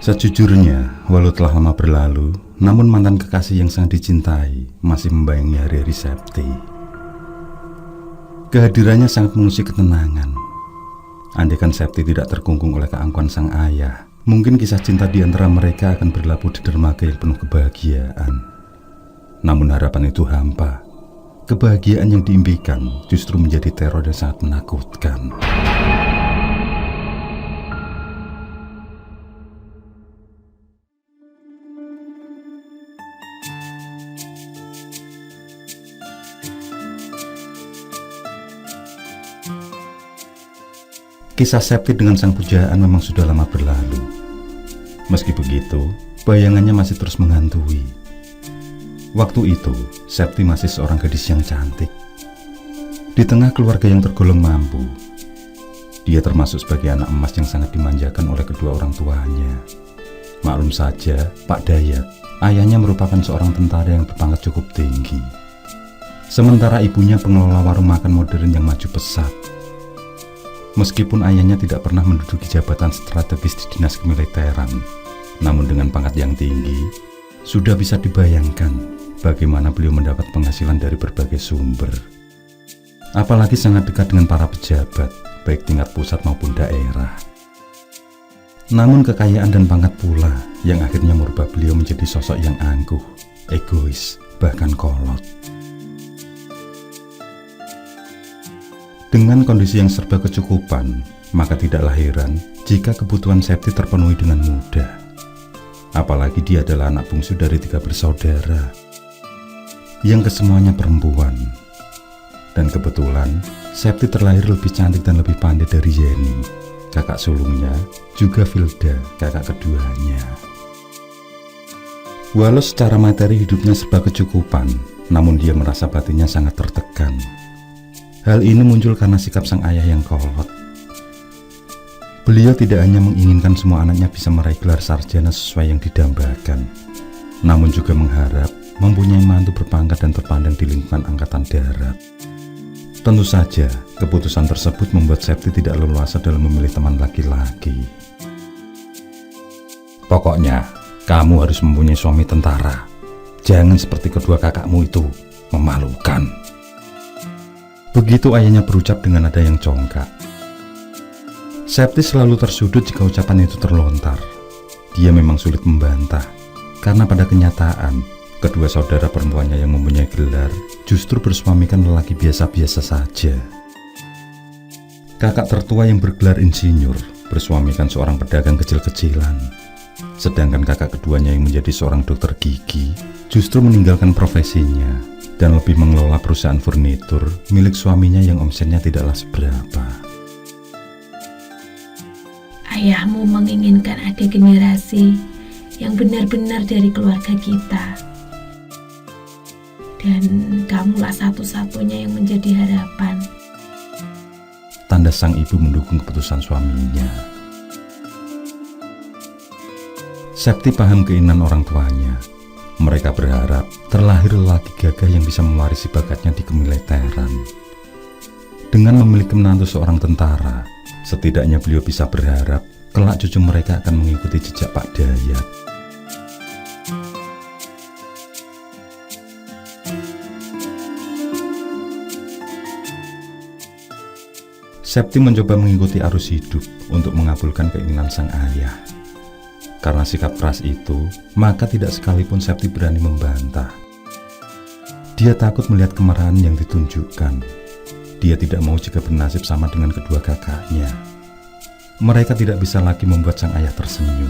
Sejujurnya, walau telah lama berlalu, namun mantan kekasih yang sangat dicintai masih membayangi hari-hari Septi. Kehadirannya sangat mengusik ketenangan. Andaikan Septi tidak terkungkung oleh keangkuhan sang ayah, mungkin kisah cinta di antara mereka akan berlabuh di dermaga yang penuh kebahagiaan. Namun harapan itu hampa. Kebahagiaan yang diimpikan justru menjadi teror yang sangat menakutkan. Kisah Septi dengan sang pujaan memang sudah lama berlalu. Meski begitu, bayangannya masih terus menghantui. Waktu itu, Septi masih seorang gadis yang cantik. Di tengah keluarga yang tergolong mampu, dia termasuk sebagai anak emas yang sangat dimanjakan oleh kedua orang tuanya. Maklum saja, Pak Dayat, ayahnya merupakan seorang tentara yang berpangkat cukup tinggi. Sementara ibunya pengelola warung makan modern yang maju pesat. Meskipun ayahnya tidak pernah menduduki jabatan strategis di dinas kemiliteran, namun dengan pangkat yang tinggi, sudah bisa dibayangkan bagaimana beliau mendapat penghasilan dari berbagai sumber. Apalagi sangat dekat dengan para pejabat, baik tingkat pusat maupun daerah. Namun kekayaan dan pangkat pula yang akhirnya merubah beliau menjadi sosok yang angkuh, egois, bahkan kolot. Dengan kondisi yang serba kecukupan, maka tidaklah heran jika kebutuhan Septi terpenuhi dengan mudah. Apalagi dia adalah anak bungsu dari 3 bersaudara, yang kesemuanya perempuan. Dan kebetulan, Septi terlahir lebih cantik dan lebih pandai dari Yeni, kakak sulungnya, juga Vilda, kakak keduanya. Walau secara materi hidupnya serba kecukupan, namun dia merasa batinnya sangat tertekan. Hal ini muncul karena sikap sang ayah yang kolot. Beliau tidak hanya menginginkan semua anaknya bisa meraih gelar sarjana sesuai yang didambakan, namun juga mengharap mempunyai mantu berpangkat dan terpandang di lingkungan angkatan darat. Tentu saja, keputusan tersebut membuat Septi tidak leluasa dalam memilih teman laki-laki. Pokoknya, kamu harus mempunyai suami tentara. Jangan seperti kedua kakakmu itu, memalukan. Begitu ayahnya berucap dengan nada yang congkak. Septi selalu tersudut jika ucapan itu terlontar. Dia memang sulit membantah, karena pada kenyataan, kedua saudara perempuannya yang mempunyai gelar justru bersuamikan lelaki biasa-biasa saja. Kakak tertua yang bergelar insinyur bersuamikan seorang pedagang kecil-kecilan. Sedangkan kakak keduanya yang menjadi seorang dokter gigi justru meninggalkan profesinya dan lebih mengelola perusahaan furnitur milik suaminya yang omsetnya tidaklah seberapa. Ayahmu menginginkan ada generasi yang benar-benar dari keluarga kita. Dan kamulah satu-satunya yang menjadi harapan. Tanda sang ibu mendukung keputusan suaminya. Septi paham keinginan orang tuanya. Mereka berharap terlahir lelaki gagah yang bisa mewarisi bakatnya di kemiliteran. Dengan memiliki menantu seorang tentara, setidaknya beliau bisa berharap kelak cucu mereka akan mengikuti jejak Pak Dayat. Septi mencoba mengikuti arus hidup untuk mengabulkan keinginan sang ayah. Karena sikap keras itu, maka tidak sekalipun Septi berani membantah. Dia takut melihat kemarahan yang ditunjukkan. Dia tidak mau jika bernasib sama dengan kedua kakaknya. Mereka tidak bisa lagi membuat sang ayah tersenyum.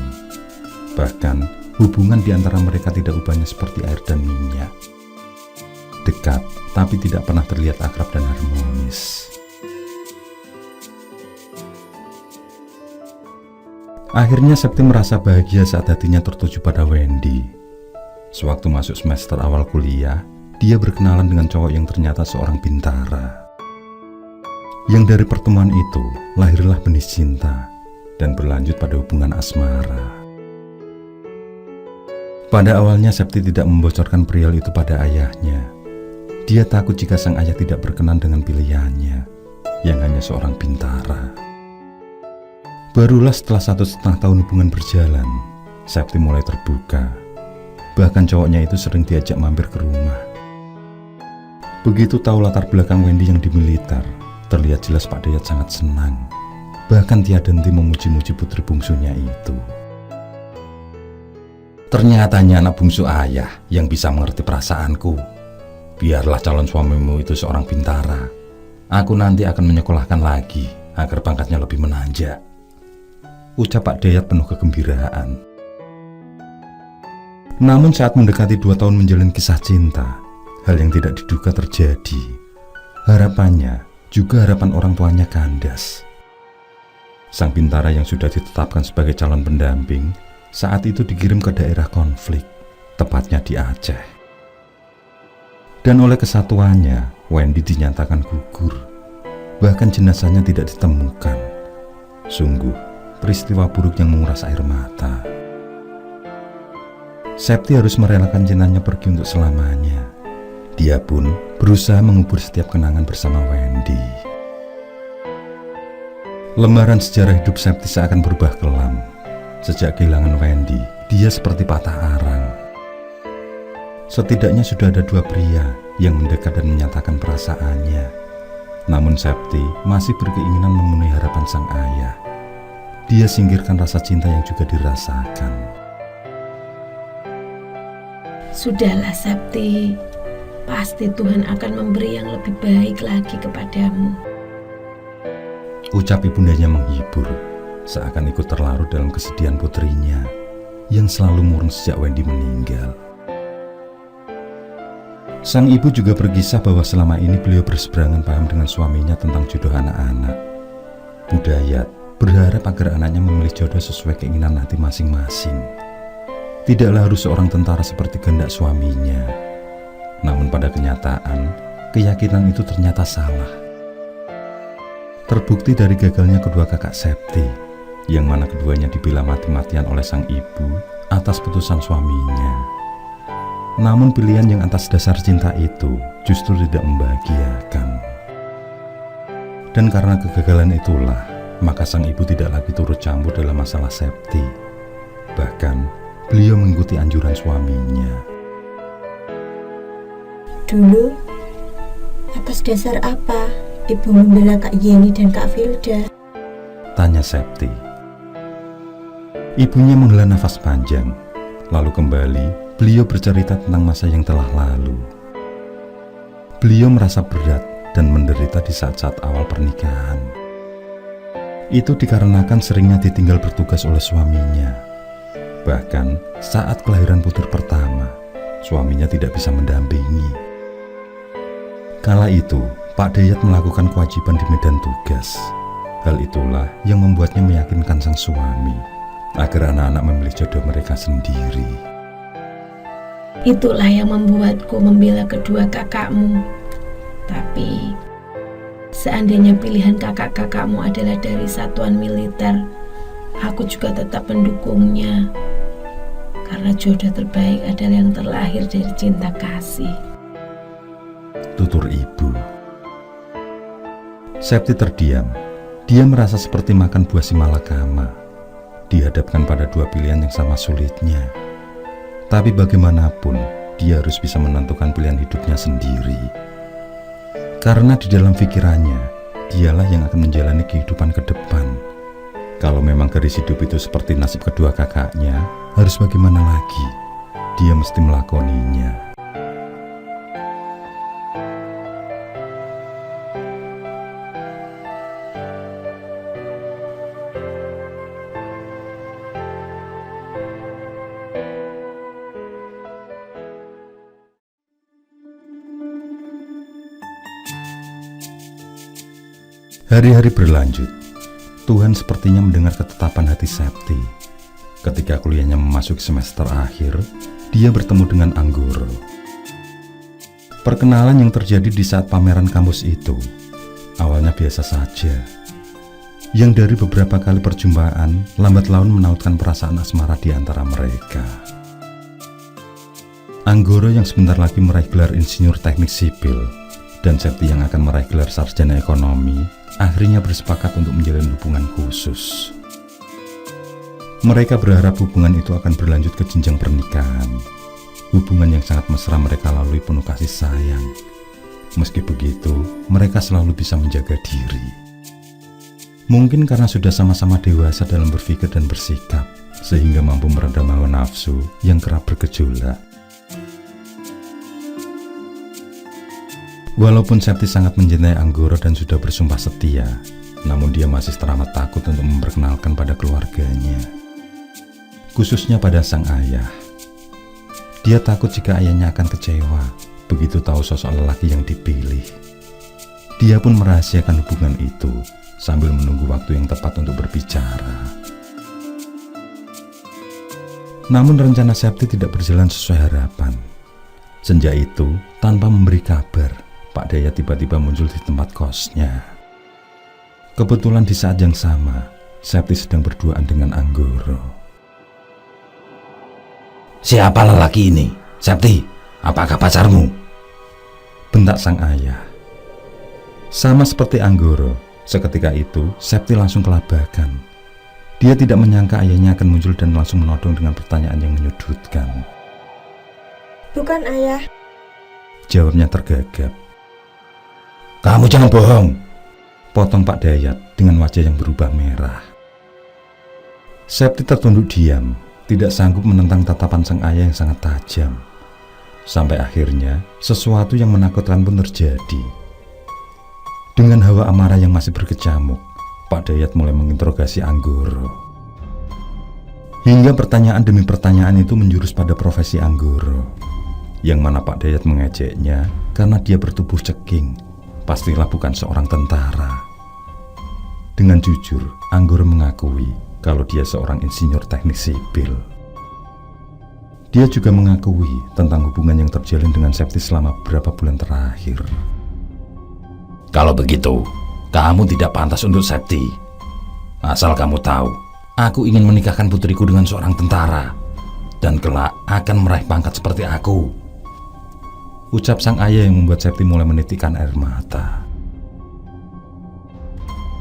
Bahkan, hubungan di antara mereka tidak ubahnya seperti air dan minyak. Dekat, tapi tidak pernah terlihat akrab dan harmonis. Akhirnya Septi merasa bahagia saat hatinya tertuju pada Wendy. Sewaktu masuk semester awal kuliah, dia berkenalan dengan cowok yang ternyata seorang bintara. Yang dari pertemuan itu, lahirlah benih cinta dan berlanjut pada hubungan asmara. Pada awalnya Septi tidak membocorkan perihal itu pada ayahnya. Dia takut jika sang ayah tidak berkenan dengan pilihannya, yang hanya seorang bintara. Barulah setelah 1,5 tahun hubungan berjalan, Septi mulai terbuka. Bahkan cowoknya itu sering diajak mampir ke rumah. Begitu tahu latar belakang Wendy yang di militer, terlihat jelas Pak Dayat sangat senang. Bahkan tiada henti memuji-muji putri bungsunya itu. Ternyatanya anak bungsu ayah yang bisa mengerti perasaanku. Biarlah calon suamimu itu seorang bintara. Aku nanti akan menyekolahkan lagi agar pangkatnya lebih menanjak. Ucap Pak Dayat penuh kegembiraan. Namun saat mendekati 2 tahun menjalin kisah cinta, hal yang tidak diduga terjadi. Harapannya juga harapan orang tuanya kandas. Sang bintara yang sudah ditetapkan sebagai calon pendamping saat itu dikirim ke daerah konflik, tepatnya di Aceh. Dan oleh kesatuannya, Wendy dinyatakan gugur. Bahkan jenazahnya tidak ditemukan. Sungguh, peristiwa buruk yang menguras air mata. Septi harus merelakan cintanya pergi untuk selamanya. Dia pun berusaha mengubur setiap kenangan bersama Wendy. Lembaran sejarah hidup Septi seakan berubah kelam. Sejak kehilangan Wendy, dia seperti patah arang. Setidaknya sudah ada 2 pria yang mendekat dan menyatakan perasaannya. Namun Septi masih berkeinginan memenuhi harapan sang ayah. Dia singkirkan rasa cinta yang juga dirasakan. Sudahlah Septi, pasti Tuhan akan memberi yang lebih baik lagi kepadamu. Ucap ibundanya menghibur, seakan ikut terlarut dalam kesedihan putrinya yang selalu murung sejak Wendy meninggal. Sang ibu juga berkisah bahwa selama ini beliau berseberangan paham dengan suaminya tentang jodoh anak-anak. Bu Dayat berharap agar anaknya memilih jodoh sesuai keinginan hati masing-masing. Tidaklah harus seorang tentara seperti kehendak suaminya. Namun pada kenyataan, keyakinan itu ternyata salah. Terbukti dari gagalnya kedua kakak Septi, yang mana keduanya dibela mati-matian oleh sang ibu atas putusan suaminya. Namun pilihan yang atas dasar cinta itu justru tidak membahagiakan. Dan karena kegagalan itulah, maka sang ibu tidak lagi turut campur dalam masalah Septi. Bahkan, beliau mengikuti anjuran suaminya. Dulu, atas dasar apa ibu membela Kak Yeni dan Kak Filda? Tanya Septi. Ibunya menghela nafas panjang, lalu kembali beliau bercerita tentang masa yang telah lalu. Beliau merasa berat dan menderita di saat-saat awal pernikahan. Itu dikarenakan seringnya ditinggal bertugas oleh suaminya. Bahkan saat kelahiran putir pertama, suaminya tidak bisa mendampingi. Kala itu, Pak Dayat melakukan kewajiban di medan tugas. Hal itulah yang membuatnya meyakinkan sang suami agar anak-anak memilih jodoh mereka sendiri. Itulah yang membuatku membela kedua kakakmu. Tapi, seandainya pilihan kakak-kakakmu adalah dari satuan militer, aku juga tetap mendukungnya. Karena jodoh terbaik adalah yang terlahir dari cinta kasih. Tutur ibu. Septi terdiam. Dia merasa seperti makan buah si malakama, dihadapkan pada 2 pilihan yang sama sulitnya. Tapi bagaimanapun, dia harus bisa menentukan pilihan hidupnya sendiri. Karena di dalam pikirannya, dialah yang akan menjalani kehidupan ke depan. Kalau memang garis hidup itu seperti nasib kedua kakaknya, harus bagaimana lagi? Dia mesti melakoninya. Hari-hari berlanjut. Tuhan sepertinya mendengar ketetapan hati Septi. Ketika kuliahnya memasuki semester akhir, dia bertemu dengan Anggoro. Perkenalan yang terjadi di saat pameran kampus itu awalnya biasa saja. Yang dari beberapa kali perjumpaan, lambat laun menautkan perasaan asmara di antara mereka. Anggoro yang sebentar lagi meraih gelar insinyur teknik sipil dan Septi yang akan meraih gelar sarjana ekonomi akhirnya bersepakat untuk menjalin hubungan khusus. Mereka berharap hubungan itu akan berlanjut ke jenjang pernikahan. Hubungan yang sangat mesra mereka lalui penuh kasih sayang. Meski begitu, mereka selalu bisa menjaga diri. Mungkin karena sudah sama-sama dewasa dalam berpikir dan bersikap, sehingga mampu meredam hawa nafsu yang kerap bergejolak. Walaupun Septi sangat mencintai Anggoro dan sudah bersumpah setia, namun dia masih teramat takut untuk memperkenalkan pada keluarganya, khususnya pada sang ayah. Dia takut jika ayahnya akan kecewa begitu tahu sosok lelaki yang dipilih. Dia pun merahasiakan hubungan itu sambil menunggu waktu yang tepat untuk berbicara. Namun rencana Septi tidak berjalan sesuai harapan. Senja itu, tanpa memberi kabar, Pak Dayat tiba-tiba muncul di tempat kosnya. Kebetulan di saat yang sama, Septi sedang berduaan dengan Anggoro. Siapa lelaki ini? Septi, apakah pacarmu? Bentak sang ayah. Sama seperti Anggoro, seketika itu Septi langsung kelabakan. Dia tidak menyangka ayahnya akan muncul dan langsung menodong dengan pertanyaan yang menyudutkan. Bukan ayah. Jawabnya tergagap. Kamu jangan bohong. Potong Pak Dayat dengan wajah yang berubah merah. Septi tertunduk diam, tidak sanggup menentang tatapan sang ayah yang sangat tajam. Sampai akhirnya sesuatu yang menakutkan pun terjadi. Dengan hawa amarah yang masih berkecamuk, Pak Dayat mulai menginterogasi Anggoro. Hingga pertanyaan demi pertanyaan itu menjurus pada profesi Anggoro, yang mana Pak Dayat mengejeknya karena dia bertubuh ceking. Pastilah bukan seorang tentara. Dengan jujur, Anggoro mengakui kalau dia seorang insinyur teknik sipil. Dia juga mengakui tentang hubungan yang terjalin dengan Septi selama beberapa bulan terakhir. Kalau begitu, kamu tidak pantas untuk Septi. Asal kamu tahu, aku ingin menikahkan putriku dengan seorang tentara, dan kelak akan meraih pangkat seperti aku. Ucap sang ayah yang membuat Septi mulai menitikkan air mata.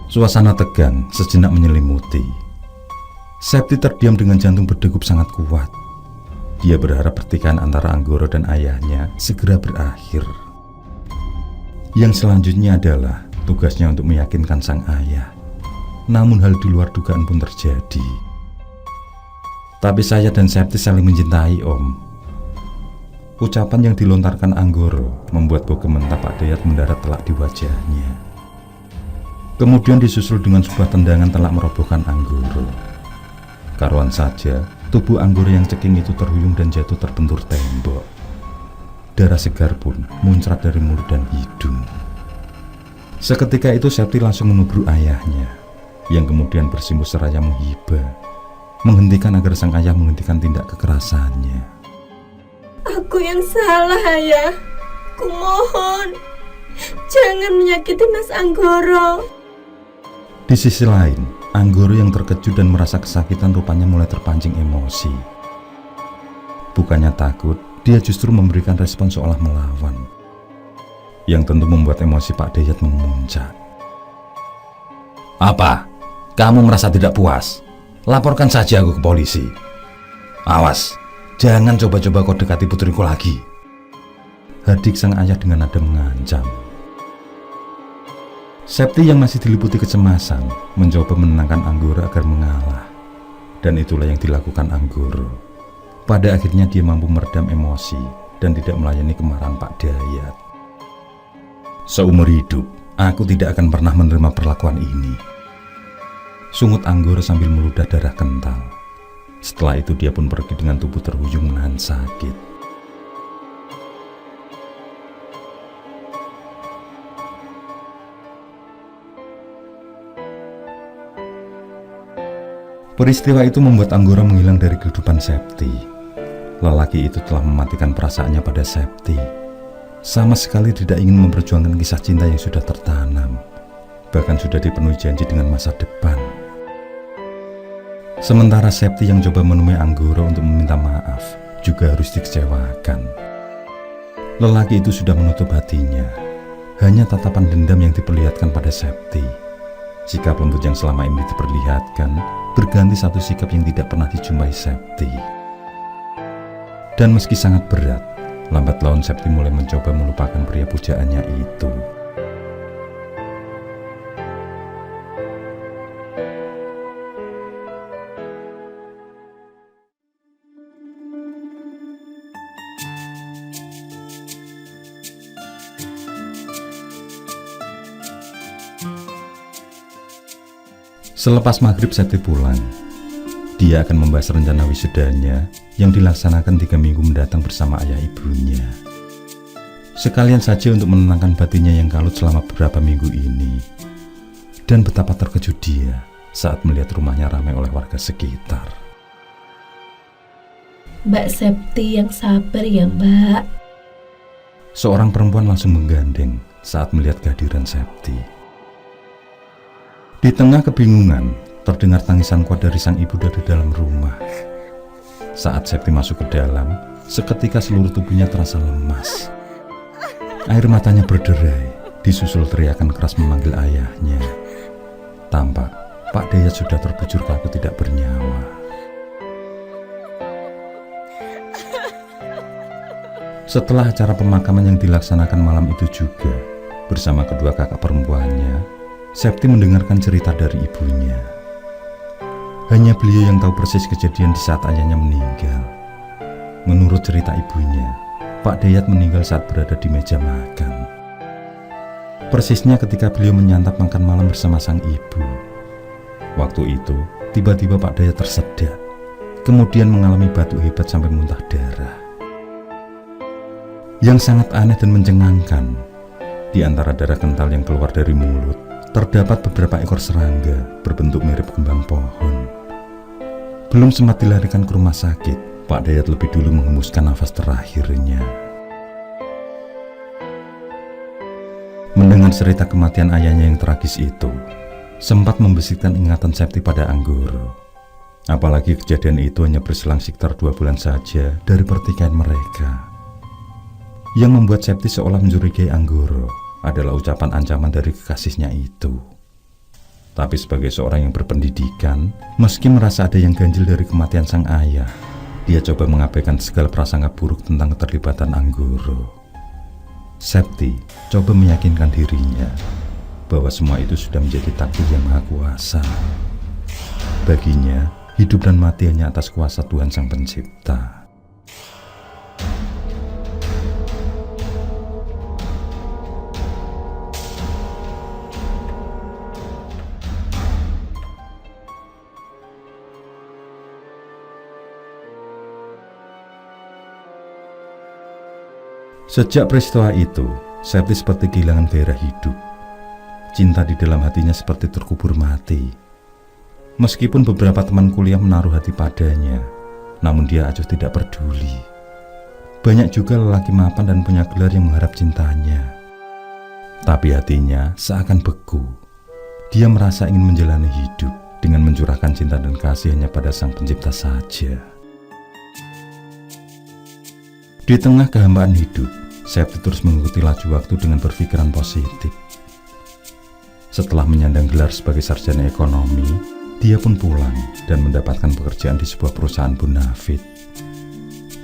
Suasana tegang sejenak menyelimuti. Septi terdiam dengan jantung berdegup sangat kuat. Dia berharap pertikaian antara Anggoro dan ayahnya segera berakhir. Yang selanjutnya adalah tugasnya untuk meyakinkan sang ayah. Namun hal di luar dugaan pun terjadi. Tapi saya dan Septi saling mencintai, Om. Ucapan yang dilontarkan Anggoro membuat bau gementar Pak Dayat mendarat telak di wajahnya. Kemudian disusul dengan sebuah tendangan telak merobohkan Anggoro. Karuan saja, tubuh Anggoro yang ceking itu terhuyung dan jatuh terbentur tembok. Darah segar pun muncrat dari mulut dan hidung. Seketika itu Septi langsung menubruk ayahnya, yang kemudian bersimpuh seraya menghibah, menghentikan agar sang ayah menghentikan tindak kekerasannya. Aku yang salah, ayah. Kumohon, jangan menyakiti Mas Anggoro. Di sisi lain, Anggoro yang terkejut dan merasa kesakitan rupanya mulai terpancing emosi. Bukannya takut, dia justru memberikan respon seolah melawan, yang tentu membuat emosi Pak Dayat memuncak. Apa? Kamu merasa tidak puas? Laporkan saja aku ke polisi. Awas, jangan coba-coba kau dekati putriku lagi. Hadik sang ayah dengan nada mengancam. Septi yang masih diliputi kecemasan mencoba menenangkan Anggoro agar mengalah. Dan itulah yang dilakukan Anggoro. Pada akhirnya dia mampu meredam emosi dan tidak melayani kemarahan Pak Dayat. Seumur hidup, aku tidak akan pernah menerima perlakuan ini, sungut Anggoro sambil meludah darah kental. Setelah itu dia pun pergi dengan tubuh terhuyung menahan sakit. Peristiwa itu membuat Anggoro menghilang dari kehidupan Septi. Lelaki itu telah mematikan perasaannya pada Septi. Sama sekali tidak ingin memperjuangkan kisah cinta yang sudah tertanam. Bahkan sudah dipenuhi janji dengan masa depan. Sementara Septi yang coba menemui Anggoro untuk meminta maaf juga harus dikecewakan. Lelaki itu sudah menutup hatinya. Hanya tatapan dendam yang diperlihatkan pada Septi. Sikap lembut yang selama ini diperlihatkan berganti satu sikap yang tidak pernah dijumpai Septi. Dan meski sangat berat, lambat laun Septi mulai mencoba melupakan pria pujaannya itu. Selepas maghrib Septi pulang. Dia akan membahas rencana wisudanya yang dilaksanakan 3 minggu mendatang bersama ayah ibunya. Sekalian saja untuk menenangkan batinnya yang kalut selama beberapa minggu ini. Dan betapa terkejut dia saat melihat rumahnya ramai oleh warga sekitar. Mbak Septi yang sabar ya Mbak. Seorang perempuan langsung menggandeng saat melihat kehadiran Septi. Di tengah kebingungan, terdengar tangisan kuat dari sang ibu dari dalam rumah. Saat Septi masuk ke dalam, seketika seluruh tubuhnya terasa lemas. Air matanya berderai, disusul teriakan keras memanggil ayahnya. Tampak Pak Dayat sudah terbujur kaku tidak bernyawa. Setelah acara pemakaman yang dilaksanakan malam itu juga, bersama kedua kakak perempuannya, Septi mendengarkan cerita dari ibunya. Hanya beliau yang tahu persis kejadian di saat ayahnya meninggal. Menurut cerita ibunya, Pak Dayat meninggal saat berada di meja makan. Persisnya ketika beliau menyantap makan malam bersama sang ibu. Waktu itu, tiba-tiba Pak Dayat tersedak, kemudian mengalami batuk hebat sampai muntah darah. Yang sangat aneh dan mencengangkan, di antara darah kental yang keluar dari mulut, terdapat beberapa ekor serangga berbentuk mirip kembang pohon. Belum sempat dilarikan ke rumah sakit, Pak Dayat lebih dulu menghembuskan nafas terakhirnya. Mendengar cerita kematian ayahnya yang tragis itu, sempat membisikkan ingatan Septi pada Anggoro. Apalagi kejadian itu hanya berselang sekitar 2 bulan saja dari pertikaian mereka. Yang membuat Septi seolah mencurigai Anggoro adalah ucapan ancaman dari kekasihnya itu. Tapi sebagai seorang yang berpendidikan, meski merasa ada yang ganjil dari kematian sang ayah, dia coba mengabaikan segala prasangka buruk tentang keterlibatan Anggoro. Septi coba meyakinkan dirinya bahwa semua itu sudah menjadi takdir yang maha kuasa. Baginya, hidup dan mati hanya atas kuasa Tuhan Sang Pencipta. Sejak peristiwa itu, Septi seperti kehilangan gairah hidup. Cinta di dalam hatinya seperti terkubur mati. Meskipun beberapa teman kuliah menaruh hati padanya, namun dia acuh tidak peduli. Banyak juga lelaki mapan dan punya gelar yang mengharap cintanya. Tapi hatinya seakan beku. Dia merasa ingin menjalani hidup dengan mencurahkan cinta dan kasih hanya pada Sang Pencipta saja. Di tengah kehambaan hidup, Septi terus mengikuti laju waktu dengan berpikiran positif. Setelah menyandang gelar sebagai sarjana ekonomi, dia pun pulang dan mendapatkan pekerjaan di sebuah perusahaan bonafit.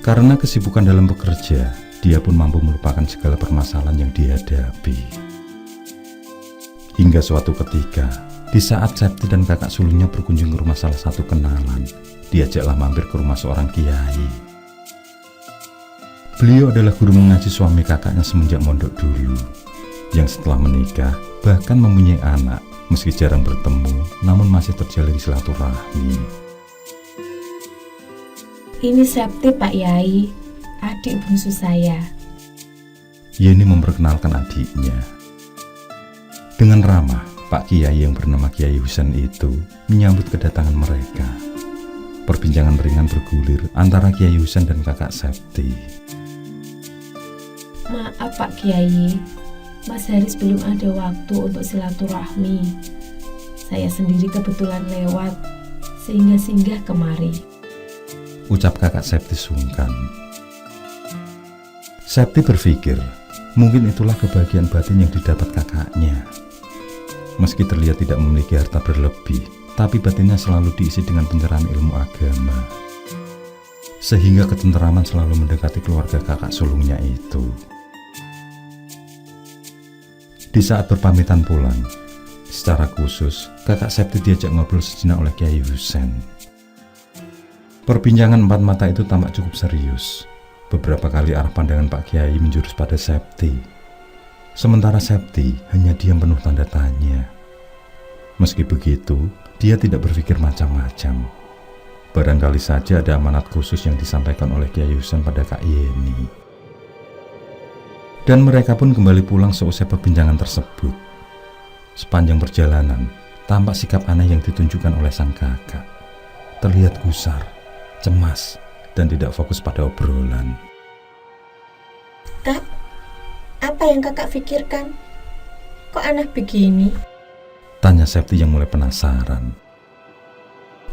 Karena kesibukan dalam bekerja, dia pun mampu melupakan segala permasalahan yang dihadapi. Hingga suatu ketika, di saat Septi dan kakak sulungnya berkunjung ke rumah salah satu kenalan, diajaklah mampir ke rumah seorang kiai. Beliau adalah guru mengaji suami kakaknya semenjak mondok dulu, yang setelah menikah bahkan mempunyai anak. Meski jarang bertemu, namun masih terjalin silaturahmi. Ini Septi Pak Yai, adik bungsu saya. Yeni memperkenalkan adiknya. Dengan ramah, Pak Kiai yang bernama Kiai Husain itu menyambut kedatangan mereka. Perbincangan ringan bergulir antara Kiai Husain dan kakak Septi. Maaf Pak Kiai, Mas Haris belum ada waktu untuk silaturahmi. Saya sendiri kebetulan lewat, sehingga singgah kemari. Ucap kakak Septi sungkan. Septi berpikir, mungkin itulah kebahagiaan batin yang didapat kakaknya. Meski terlihat tidak memiliki harta berlebih, tapi batinnya selalu diisi dengan pencerahan ilmu agama, sehingga ketenteraman selalu mendekati keluarga kakak sulungnya itu. Di saat berpamitan pulang, secara khusus kakak Septi diajak ngobrol sejenak oleh Kiai Husen. Perbincangan empat mata itu tampak cukup serius. Beberapa kali arah pandangan Pak Kiai menjurus pada Septi, sementara Septi hanya diam penuh tanda tanya. Meski begitu, dia tidak berpikir macam-macam. Barangkali saja ada amanat khusus yang disampaikan oleh Kiai Husen pada Kak Yeni. Dan mereka pun kembali pulang seusai perbincangan tersebut. Sepanjang perjalanan, tampak sikap aneh yang ditunjukkan oleh sang kakak. Terlihat gusar, cemas, dan tidak fokus pada obrolan. Kak, apa yang kakak pikirkan? Kok aneh begini? Tanya Septi yang mulai penasaran.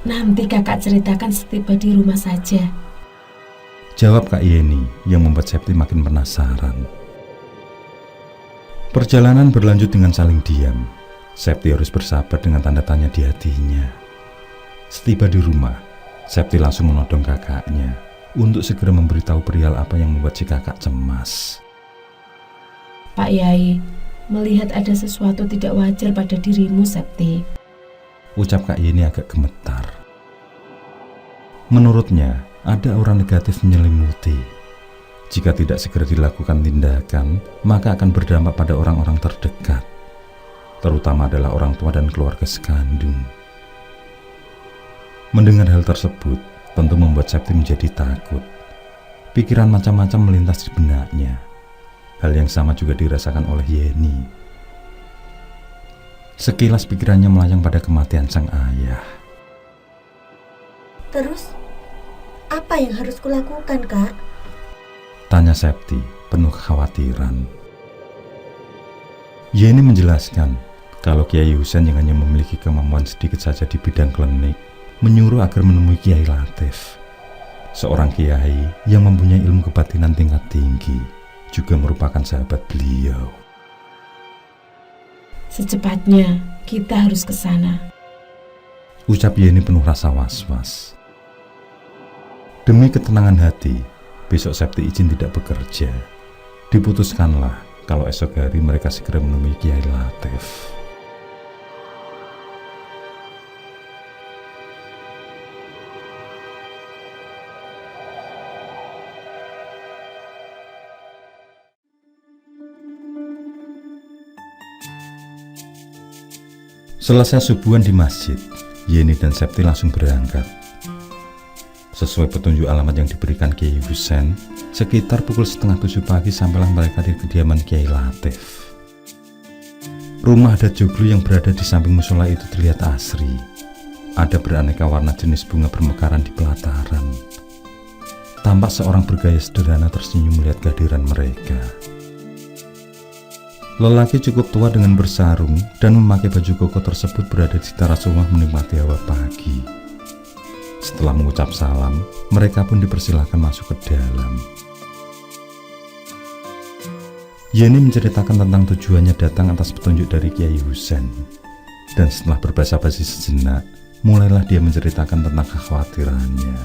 Nanti kakak ceritakan setiba di rumah saja. Jawab Kak Yeni yang membuat Septi makin penasaran. Perjalanan berlanjut dengan saling diam. Septi harus bersabar dengan tanda tanya di hatinya. Setiba di rumah, Septi langsung menodong kakaknya untuk segera memberitahu perihal apa yang membuat si kakak cemas. Pak Yai, melihat ada sesuatu tidak wajar pada dirimu, Septi. Ucap Kak Yeni agak gemetar. Menurutnya, ada aura negatif menyelimuti. Jika tidak segera dilakukan tindakan, maka akan berdampak pada orang-orang terdekat, terutama adalah orang tua dan keluarga sekandung. Mendengar hal tersebut, tentu membuat Septi menjadi takut. Pikiran macam-macam melintas di benaknya. Hal yang sama juga dirasakan oleh Yeni. Sekilas pikirannya melayang pada kematian sang ayah. Terus, apa yang harus kulakukan, Kak? Tanya Septi penuh kekhawatiran. Yeni menjelaskan kalau Kiai Husen yang hanya memiliki kemampuan sedikit saja di bidang klinik menyuruh agar menemui Kiai Latif, seorang kiai yang mempunyai ilmu kebatinan tingkat tinggi, juga merupakan sahabat beliau. Secepatnya kita harus ke sana. Ucap Yeni penuh rasa was-was. Demi ketenangan hati, besok Septi izin tidak bekerja. Diputuskanlah kalau esok hari mereka segera menemui Kiai Latif. Selesai subuhan di masjid, Yeni dan Septi langsung berangkat. Sesuai petunjuk alamat yang diberikan Kiai Husen, sekitar pukul 6:30 pagi sampailah mereka di kediaman Kiai Latif. Rumah adat joglo yang berada di samping musola itu terlihat asri. Ada beraneka warna jenis bunga bermekaran di pelataran. Tampak seorang bergaya sederhana tersenyum melihat kehadiran mereka. Lelaki cukup tua dengan bersarung dan memakai baju koko tersebut berada di teras rumah menikmati hawa pagi. Setelah mengucap salam, mereka pun dipersilakan masuk ke dalam. Yeni menceritakan tentang tujuannya datang atas petunjuk dari Kiai Husen. Dan setelah berbasa-basi sejenak, mulailah dia menceritakan tentang kekhawatirannya.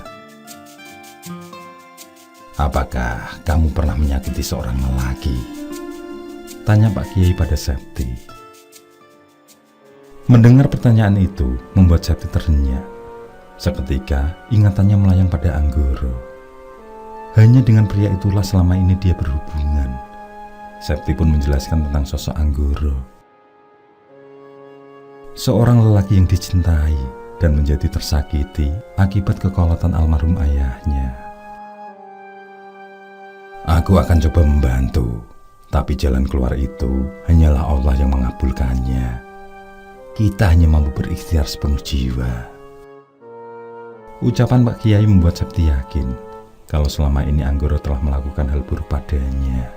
Apakah kamu pernah menyakiti seorang lelaki? Tanya Pak Kiai pada Septi. Mendengar pertanyaan itu membuat Septi terhenyak. Seketika ingatannya melayang pada Anggoro. Hanya dengan pria itulah selama ini dia berhubungan. Septi pun menjelaskan tentang sosok Anggoro. Seorang lelaki yang dicintai dan menjadi tersakiti akibat kekolotan almarhum ayahnya. Aku akan coba membantu. Tapi jalan keluar itu hanyalah Allah yang mengabulkannya. Kita hanya mampu berikhtiar sepenuh jiwa. Ucapan Pak Kiai membuat Septi yakin kalau selama ini Anggoro telah melakukan hal buruk padanya,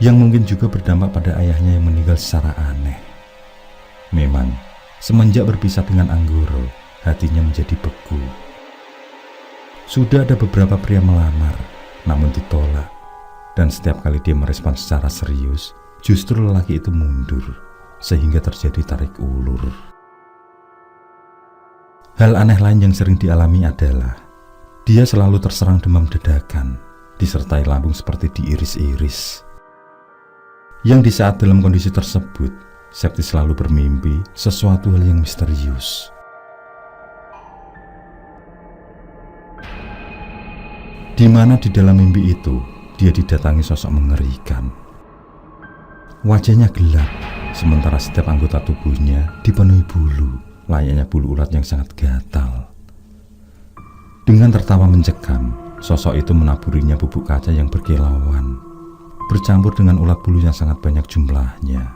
yang mungkin juga berdampak pada ayahnya yang meninggal secara aneh. Memang, semenjak berpisah dengan Anggoro, hatinya menjadi beku. Sudah ada beberapa pria melamar, namun ditolak. Dan setiap kali dia merespon secara serius, justru lelaki itu mundur, sehingga terjadi tarik ulur. Hal aneh lain yang sering dialami adalah dia selalu terserang demam dadakan, disertai lambung seperti diiris-iris. Yang di saat dalam kondisi tersebut, Septi selalu bermimpi sesuatu hal yang misterius. Di mana di dalam mimpi itu, dia didatangi sosok mengerikan. Wajahnya gelap, sementara setiap anggota tubuhnya dipenuhi bulu, layaknya bulu ulat yang sangat gatal. Dengan tertawa mencekam, sosok itu menaburinya bubuk kaca yang berkilauan, bercampur dengan ulat bulu yang sangat banyak jumlahnya,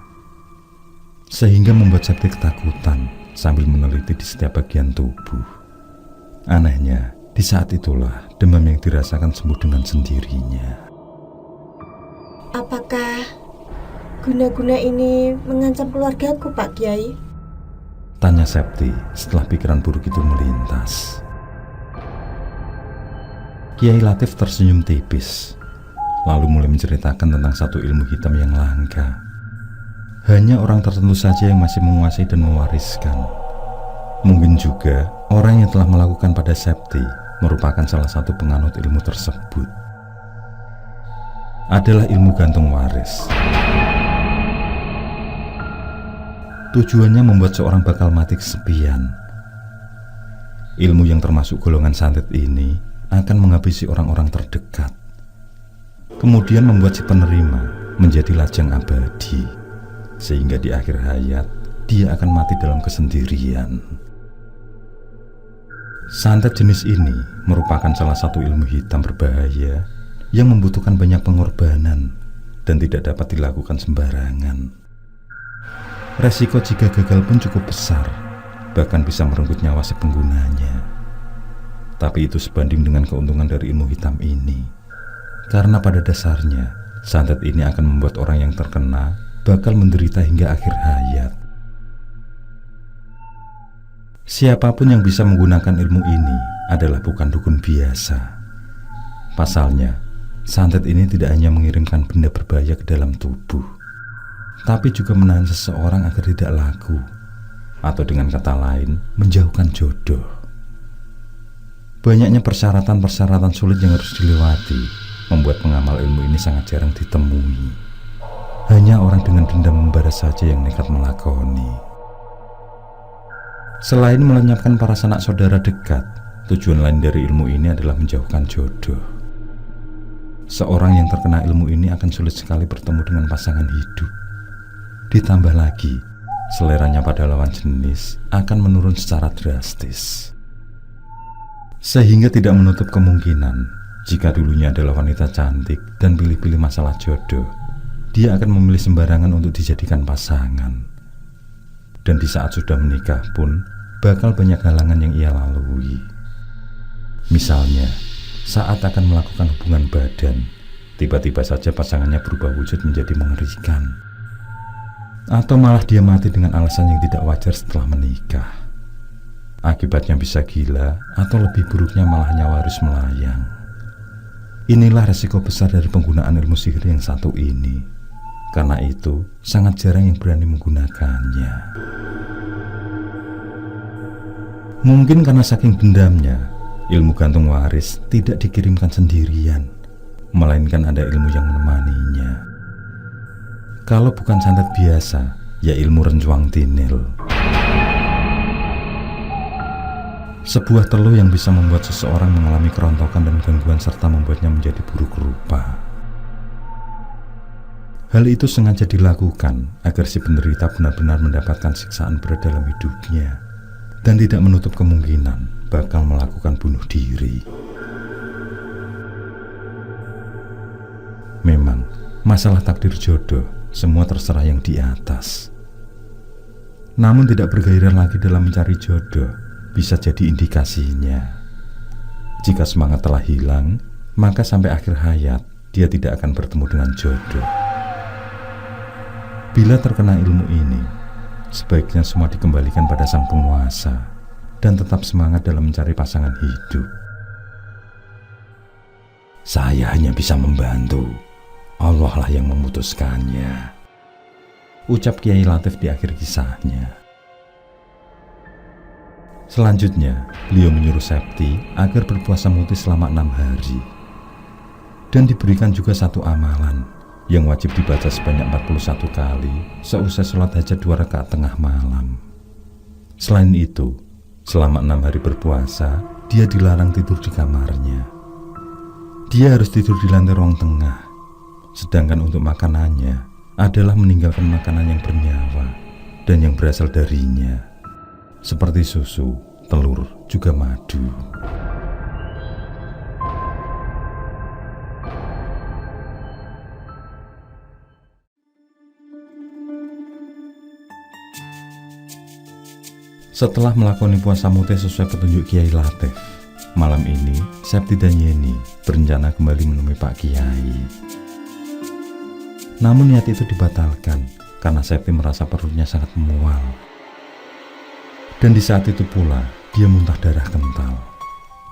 sehingga membuat Septi ketakutan sambil meneliti di setiap bagian tubuh. Anehnya, di saat itulah demam yang dirasakan sembuh dengan sendirinya. Apakah guna-guna ini mengancam keluargaku, Pak Kiai? Tanya Septi setelah pikiran buruk itu melintas. Kiai Latif tersenyum tipis, lalu mulai menceritakan tentang satu ilmu hitam yang langka. Hanya orang tertentu saja yang masih menguasai dan mewariskan. Mungkin juga orang yang telah melakukan pada Septi merupakan salah satu penganut ilmu tersebut. Adalah ilmu gantung waris. Tujuannya membuat seorang bakal mati kesepian. Ilmu yang termasuk golongan santet ini akan menghabisi orang-orang terdekat, kemudian membuat si penerima menjadi lajang abadi, sehingga di akhir hayat dia akan mati dalam kesendirian. Santet jenis ini merupakan salah satu ilmu hitam berbahaya yang membutuhkan banyak pengorbanan dan tidak dapat dilakukan sembarangan. Resiko jika gagal pun cukup besar, bahkan bisa merenggut nyawa si penggunanya. Tapi itu sebanding dengan keuntungan dari ilmu hitam ini, karena pada dasarnya santet ini akan membuat orang yang terkena bakal menderita hingga akhir hayat. Siapapun yang bisa menggunakan ilmu ini adalah bukan dukun biasa. Pasalnya, santet ini tidak hanya mengirimkan benda berbahaya ke dalam tubuh, tapi juga menahan seseorang agar tidak laku, atau dengan kata lain, menjauhkan jodoh. Banyaknya persyaratan-persyaratan sulit yang harus dilewati membuat pengamal ilmu ini sangat jarang ditemui. Hanya orang dengan dendam membara saja yang nekat melakoni. Selain melenyapkan para sanak saudara dekat, tujuan lain dari ilmu ini adalah menjauhkan jodoh. Seorang yang terkena ilmu ini akan sulit sekali bertemu dengan pasangan hidup. Ditambah lagi, seleranya pada lawan jenis akan menurun secara drastis. Sehingga tidak menutup kemungkinan jika dulunya adalah wanita cantik dan pilih-pilih masalah jodoh, dia akan memilih sembarangan untuk dijadikan pasangan. Dan di saat sudah menikah pun bakal banyak halangan yang ia lalui. Misalnya, saat akan melakukan hubungan badan, tiba-tiba saja pasangannya berubah wujud menjadi mengerikan. Atau malah dia mati dengan alasan yang tidak wajar setelah menikah. Akibatnya bisa gila atau lebih buruknya malah nyawa harus melayang. Inilah resiko besar dari penggunaan ilmu sihir yang satu ini. Karena itu sangat jarang yang berani menggunakannya. Mungkin karena saking dendamnya, ilmu gantung waris tidak dikirimkan sendirian, melainkan ada ilmu yang menemaninya. Kalau bukan santet biasa, ya ilmu renjuang tinil. Sebuah teluh yang bisa membuat seseorang mengalami kerontokan dan gangguan serta membuatnya menjadi buruk rupa. Hal itu sengaja dilakukan agar si penderita benar-benar mendapatkan siksaan berat dalam hidupnya dan tidak menutup kemungkinan bakal melakukan bunuh diri. Memang, masalah takdir jodoh semua terserah yang di atas. Namun tidak bergairah lagi dalam mencari jodoh bisa jadi indikasinya. Jika semangat telah hilang, maka sampai akhir hayat dia tidak akan bertemu dengan jodoh. Bila terkena ilmu ini, sebaiknya semua dikembalikan pada sang penguasa dan tetap semangat dalam mencari pasangan hidup. Saya hanya bisa membantu, Allah lah yang memutuskannya, ucap Kiai Latif di akhir kisahnya. Selanjutnya, beliau menyuruh Septi agar berpuasa muti selama 6 hari. Dan diberikan juga satu amalan yang wajib dibaca sebanyak 41 kali seusai sholat hajat 2 rakaat tengah malam. Selain itu, selama 6 hari berpuasa, dia dilarang tidur di kamarnya. Dia harus tidur di lantai ruang tengah. Sedangkan untuk makanannya adalah meninggalkan makanan yang bernyawa dan yang berasal darinya, seperti susu, telur, juga madu. Setelah melakoni puasa muti sesuai petunjuk Kiai Latif, malam ini Septi dan Yeni berencana kembali menemui Pak Kiai. Namun niat itu dibatalkan karena Septi merasa perutnya sangat mual. Dan di saat itu pula dia muntah darah kental.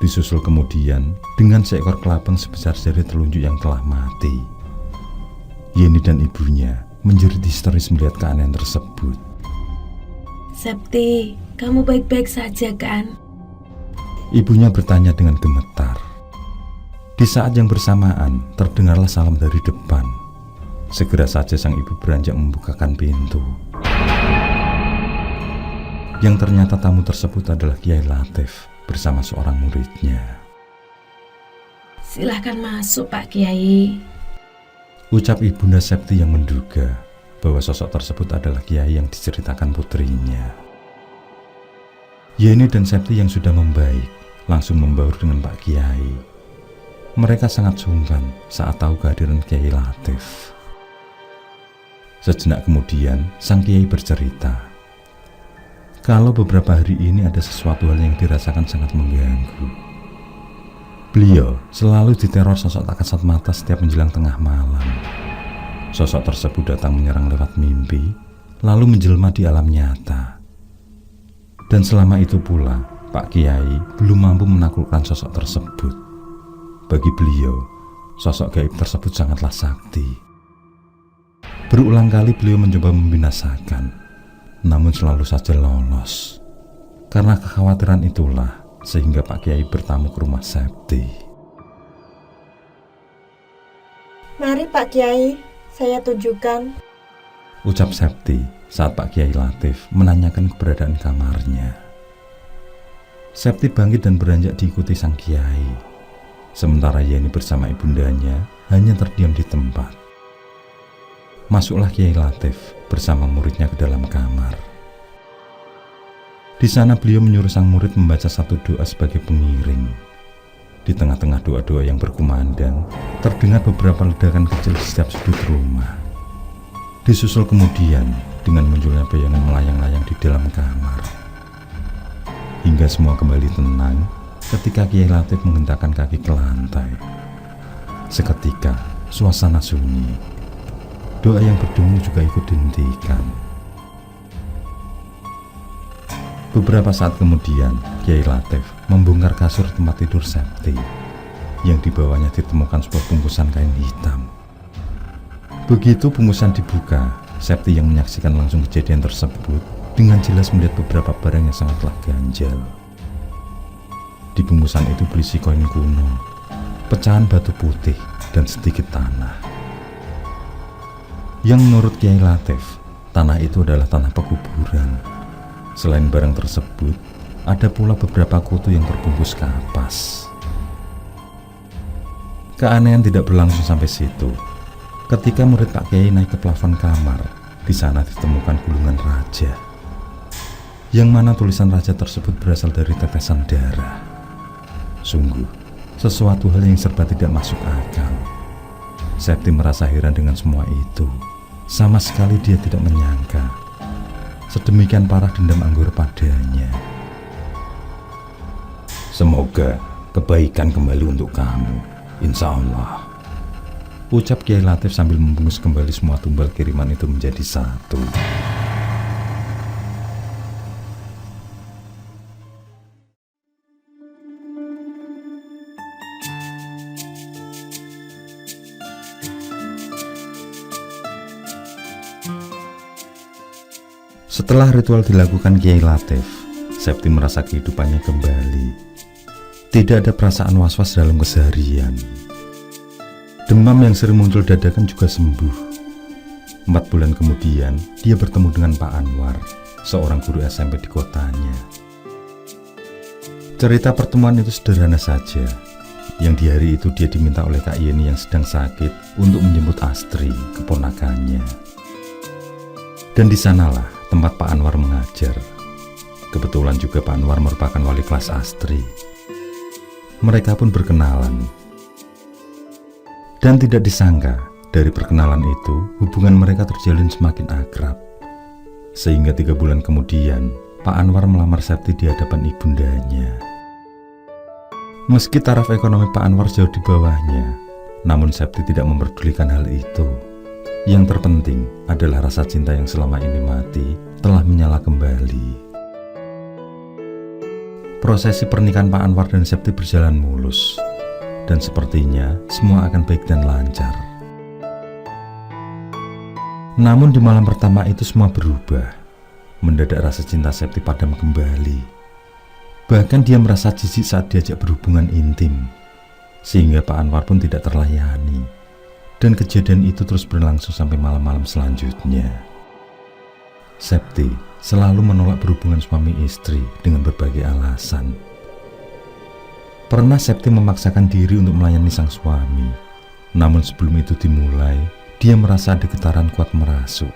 Disusul kemudian dengan seekor kelabang sebesar jari telunjuk yang telah mati. Yeni dan ibunya menjerit histeris melihat keanehan tersebut. Septi, kamu baik-baik saja kan? Ibunya bertanya dengan gemetar. Di saat yang bersamaan terdengarlah salam dari depan. Segera saja sang ibu beranjak membukakan pintu. Yang ternyata tamu tersebut adalah Kiai Latif bersama seorang muridnya. Silahkan masuk Pak Kiai. Ucap ibunda Septi yang menduga bahwa sosok tersebut adalah Kiai yang diceritakan putrinya. Yeni dan Septi yang sudah membaik langsung membaur dengan Pak Kiai. Mereka sangat sungkan saat tahu kehadiran Kiai Latif. Sejenak kemudian sang Kiai bercerita kalau beberapa hari ini ada sesuatu hal yang dirasakan sangat mengganggu. Beliau selalu diteror sosok tak kasat mata setiap menjelang tengah malam. Sosok tersebut datang menyerang lewat mimpi, lalu menjelma di alam nyata. Dan selama itu pula, Pak Kiai belum mampu menaklukkan sosok tersebut. Bagi beliau, sosok gaib tersebut sangatlah sakti. Berulang kali beliau mencoba membinasakan, namun selalu saja lolos. Karena kekhawatiran itulah, sehingga Pak Kiai bertamu ke rumah Septi. Mari Pak Kiai, saya tunjukkan. Ucap Septi saat Pak Kiai Latif menanyakan keberadaan kamarnya. Septi bangkit dan beranjak diikuti sang Kiai. Sementara Yeni bersama ibundanya hanya terdiam di tempat. Masuklah Kiai Latif bersama muridnya ke dalam kamar. Di sana beliau menyuruh sang murid membaca satu doa sebagai pengiring. Di tengah-tengah doa-doa yang berkumandang, terdengar beberapa ledakan kecil di setiap sudut rumah. Disusul kemudian dengan munculnya bayangan melayang-layang di dalam kamar. Hingga semua kembali tenang ketika Kiai Latif menghentakkan kaki ke lantai. Seketika, suasana sunyi. Doa yang berdengung juga ikut dihentikan. Beberapa saat kemudian, Kiai Latif membongkar kasur tempat tidur Septi, yang di bawahnya ditemukan sebuah bungkusan kain hitam. Begitu bungkusan dibuka, Septi yang menyaksikan langsung kejadian tersebut dengan jelas melihat beberapa barang yang sangatlah ganjal. Di bungkusan itu berisi koin kuno, pecahan batu putih, dan sedikit tanah. Yang menurut Kiai Latif, tanah itu adalah tanah pekuburan. Selain barang tersebut, ada pula beberapa kutu yang terbungkus kapas. Keanehan tidak berlangsung sampai situ. Ketika murid Pak Kiai naik ke plafon kamar, di sana ditemukan gulungan raja. Yang mana tulisan raja tersebut berasal dari tetesan darah. Sungguh, sesuatu hal yang serba tidak masuk akal. Septi merasa heran dengan semua itu. Sama sekali dia tidak menyangka sedemikian parah dendam Anggoro padanya. Semoga kebaikan kembali untuk kamu, insya Allah. Ucap Kiai Latif sambil membungkus kembali semua tumbal kiriman itu menjadi satu. Setelah ritual dilakukan Kiai Latif, Septi merasa kehidupannya kembali. Tidak ada perasaan was-was dalam keseharian. Demam yang sering muncul dadakan juga sembuh. 4 bulan kemudian, dia bertemu dengan Pak Anwar, seorang guru SMP di kotanya. Cerita pertemuan itu sederhana saja. Yang di hari itu dia diminta oleh Kak Yeni yang sedang sakit untuk menjemput Astri, keponakannya. Dan di sanalah tempat Pak Anwar mengajar. Kebetulan juga Pak Anwar merupakan wali kelas Astri. Mereka pun berkenalan. Dan tidak disangka, dari perkenalan itu, hubungan mereka terjalin semakin akrab. Sehingga 3 bulan kemudian, Pak Anwar melamar Septi di hadapan ibundanya. Meski taraf ekonomi Pak Anwar jauh di bawahnya, namun Septi tidak memperdulikan hal itu. Yang terpenting adalah rasa cinta yang selama ini mati telah menyala kembali. Prosesi pernikahan Pak Anwar dan Septi berjalan mulus, dan sepertinya semua akan baik dan lancar. Namun di malam pertama itu semua berubah. Mendadak rasa cinta Septi padam kembali. Bahkan dia merasa jijik saat diajak berhubungan intim, sehingga Pak Anwar pun tidak terlayani. Dan kejadian itu terus berlangsung sampai malam-malam selanjutnya. Septi selalu menolak berhubungan suami istri dengan berbagai alasan. Pernah Septi memaksakan diri untuk melayani sang suami. Namun sebelum itu dimulai, dia merasa ada getaran kuat merasuk.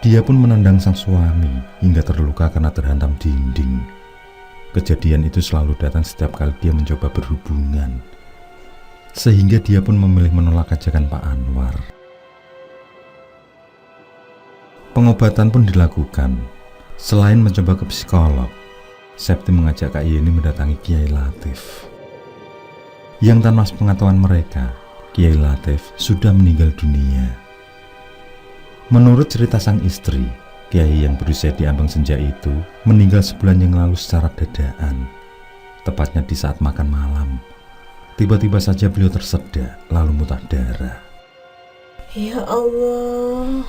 Dia pun menendang sang suami hingga terluka karena terhantam dinding. Kejadian itu selalu datang setiap kali dia mencoba berhubungan, sehingga dia pun memilih menolak ajakan Pak Anwar. Pengobatan pun dilakukan. Selain mencoba ke psikolog, Septi mengajak Kak Yeni mendatangi Kiai Latif. Yang tanpa sepengetahuan mereka, Kiai Latif sudah meninggal dunia. Menurut cerita sang istri, Kiai yang berusia di ambang senja itu meninggal sebulan yang lalu secara dadaan, tepatnya di saat makan malam. Tiba-tiba saja beliau tersedak lalu muntah darah. Ya Allah.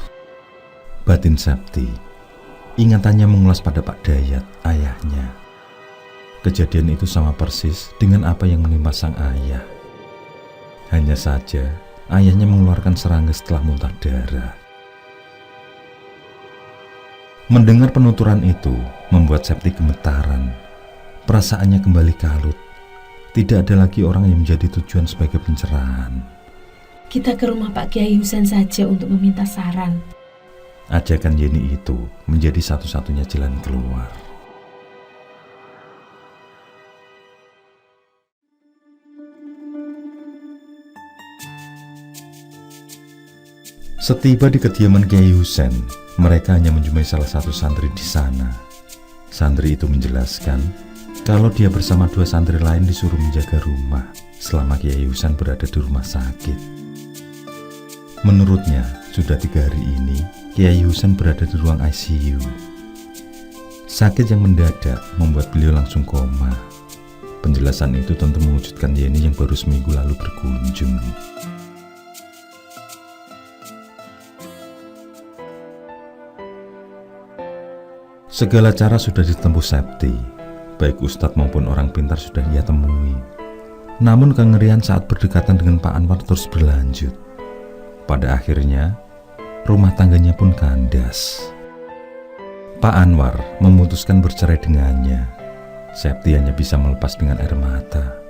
Batin Septi, ingatannya mengulas pada Pak Dayat, ayahnya. Kejadian itu sama persis dengan apa yang menimpa sang ayah. Hanya saja, ayahnya mengeluarkan serangga setelah muntah darah. Mendengar penuturan itu, membuat Septi gemetaran. Perasaannya kembali kalut. Tidak ada lagi orang yang menjadi tujuan sebagai pencerahan. Kita ke rumah Pak Kiai Husain saja untuk meminta saran. Ajakan Yeni itu menjadi satu-satunya jalan keluar. Setiba di kediaman Kiai Husain, mereka hanya menjumpai salah satu santri di sana. Santri itu menjelaskan kalau dia bersama 2 santri lain disuruh menjaga rumah selama Kiai Husain berada di rumah sakit. Menurutnya, sudah 3 hari ini Kiai Husain berada di ruang ICU. Sakit yang mendadak membuat beliau langsung koma. Penjelasan itu tentu mewujudkan Yeni yang baru seminggu lalu berkunjung. Segala cara sudah ditempuh Septi, baik ustadz maupun orang pintar sudah dia temui. Namun kengerian saat berdekatan dengan Pak Anwar terus berlanjut. Pada akhirnya, rumah tangganya pun kandas. Pak Anwar memutuskan bercerai dengannya. Septi hanya bisa melepas dengan air mata.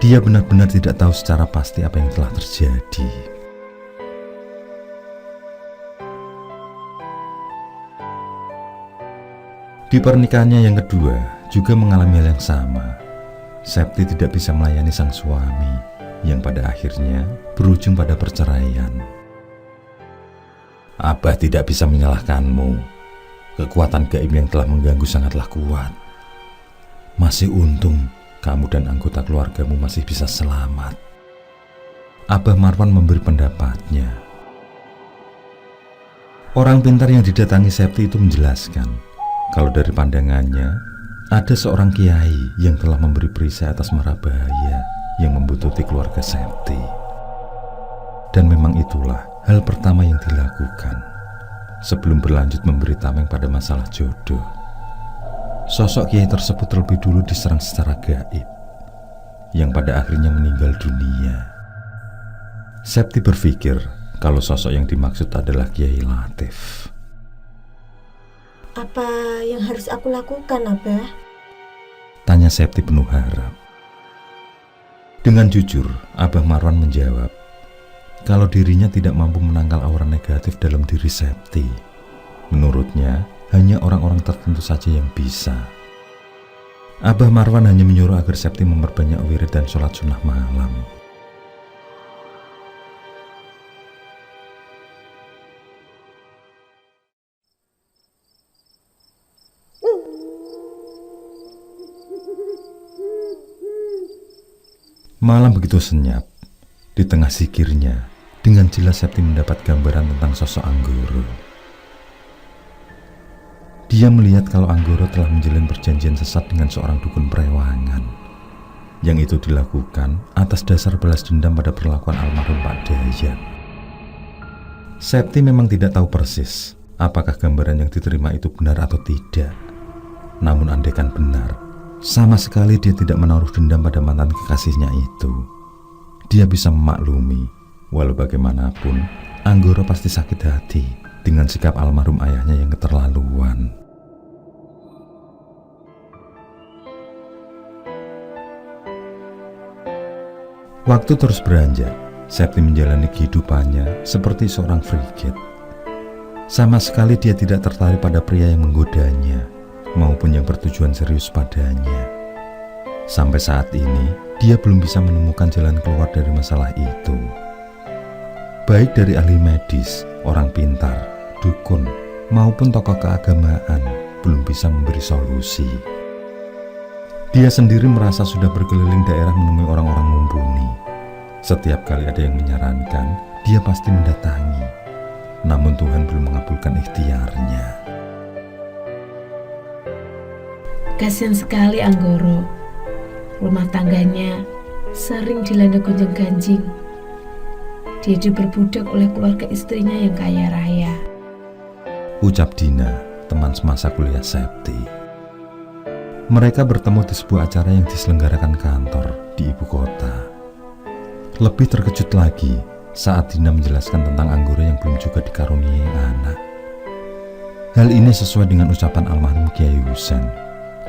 Dia benar-benar tidak tahu secara pasti apa yang telah terjadi. Di pernikahannya yang kedua juga mengalami hal yang sama. Septi tidak bisa melayani sang suami, yang pada akhirnya berujung pada perceraian. Abah tidak bisa menyalahkanmu. Kekuatan gaib yang telah mengganggu sangatlah kuat. Masih untung kamu dan anggota keluargamu masih bisa selamat. Abah Marwan memberi pendapatnya. Orang pintar yang didatangi Septi itu menjelaskan kalau dari pandangannya, ada seorang kiai yang telah memberi perisai atas mara bahaya yang membutuhkan keluarga Septi. Dan memang itulah hal pertama yang dilakukan sebelum berlanjut memberi tameng pada masalah jodoh. sosok kiai tersebut terlebih dulu diserang secara gaib, yang pada akhirnya meninggal dunia. Septi berpikir kalau sosok yang dimaksud adalah Kiai Latif. Apa yang harus aku lakukan, Abah? Tanya Septi penuh harap. Dengan jujur, Abah Marwan menjawab kalau dirinya tidak mampu menangkal aura negatif dalam diri Septi. Menurutnya, hanya orang-orang tertentu saja yang bisa. Abah Marwan hanya menyuruh agar Septi memperbanyak wirid dan sholat sunnah malam. Malam begitu senyap. Di tengah zikirnya, dengan jelas Septi mendapat gambaran tentang sosok Anggoro. Dia melihat kalau Anggoro telah menjalin perjanjian sesat dengan seorang dukun perewangan. Yang itu dilakukan atas dasar balas dendam pada perlakuan almarhum Pak Dayat. Septi memang tidak tahu persis apakah gambaran yang diterima itu benar atau tidak. Namun andaikan benar, sama sekali dia tidak menaruh dendam pada mantan kekasihnya itu. Dia bisa memaklumi, walau bagaimanapun, Anggoro pasti sakit hati dengan sikap almarhum ayahnya yang keterlaluan. Waktu terus beranjak, Septi menjalani kehidupannya seperti seorang frigid. Sama sekali dia tidak tertarik pada pria yang menggodanya, maupun yang bertujuan serius padanya. Sampai saat ini, dia belum bisa menemukan jalan keluar dari masalah itu. Baik dari ahli medis, orang pintar, dukun, maupun tokoh keagamaan belum bisa memberi solusi. Dia sendiri merasa sudah berkeliling daerah menemui orang-orang mumpuni. Setiap kali ada yang menyarankan, dia pasti mendatangi. Namun Tuhan belum mengabulkan ikhtiarnya. Kasihan sekali Anggoro. Rumah tangganya sering dilanda gonjang-ganjing. Dia diperbudak oleh keluarga istrinya yang kaya raya. Ucap Dina, teman semasa kuliah Septi. Mereka bertemu di sebuah acara yang diselenggarakan kantor di ibu kota. Lebih terkejut lagi saat Dina menjelaskan tentang Anggoro yang belum juga dikaruniai anak. Hal ini sesuai dengan ucapan almarhum Kiai Husen,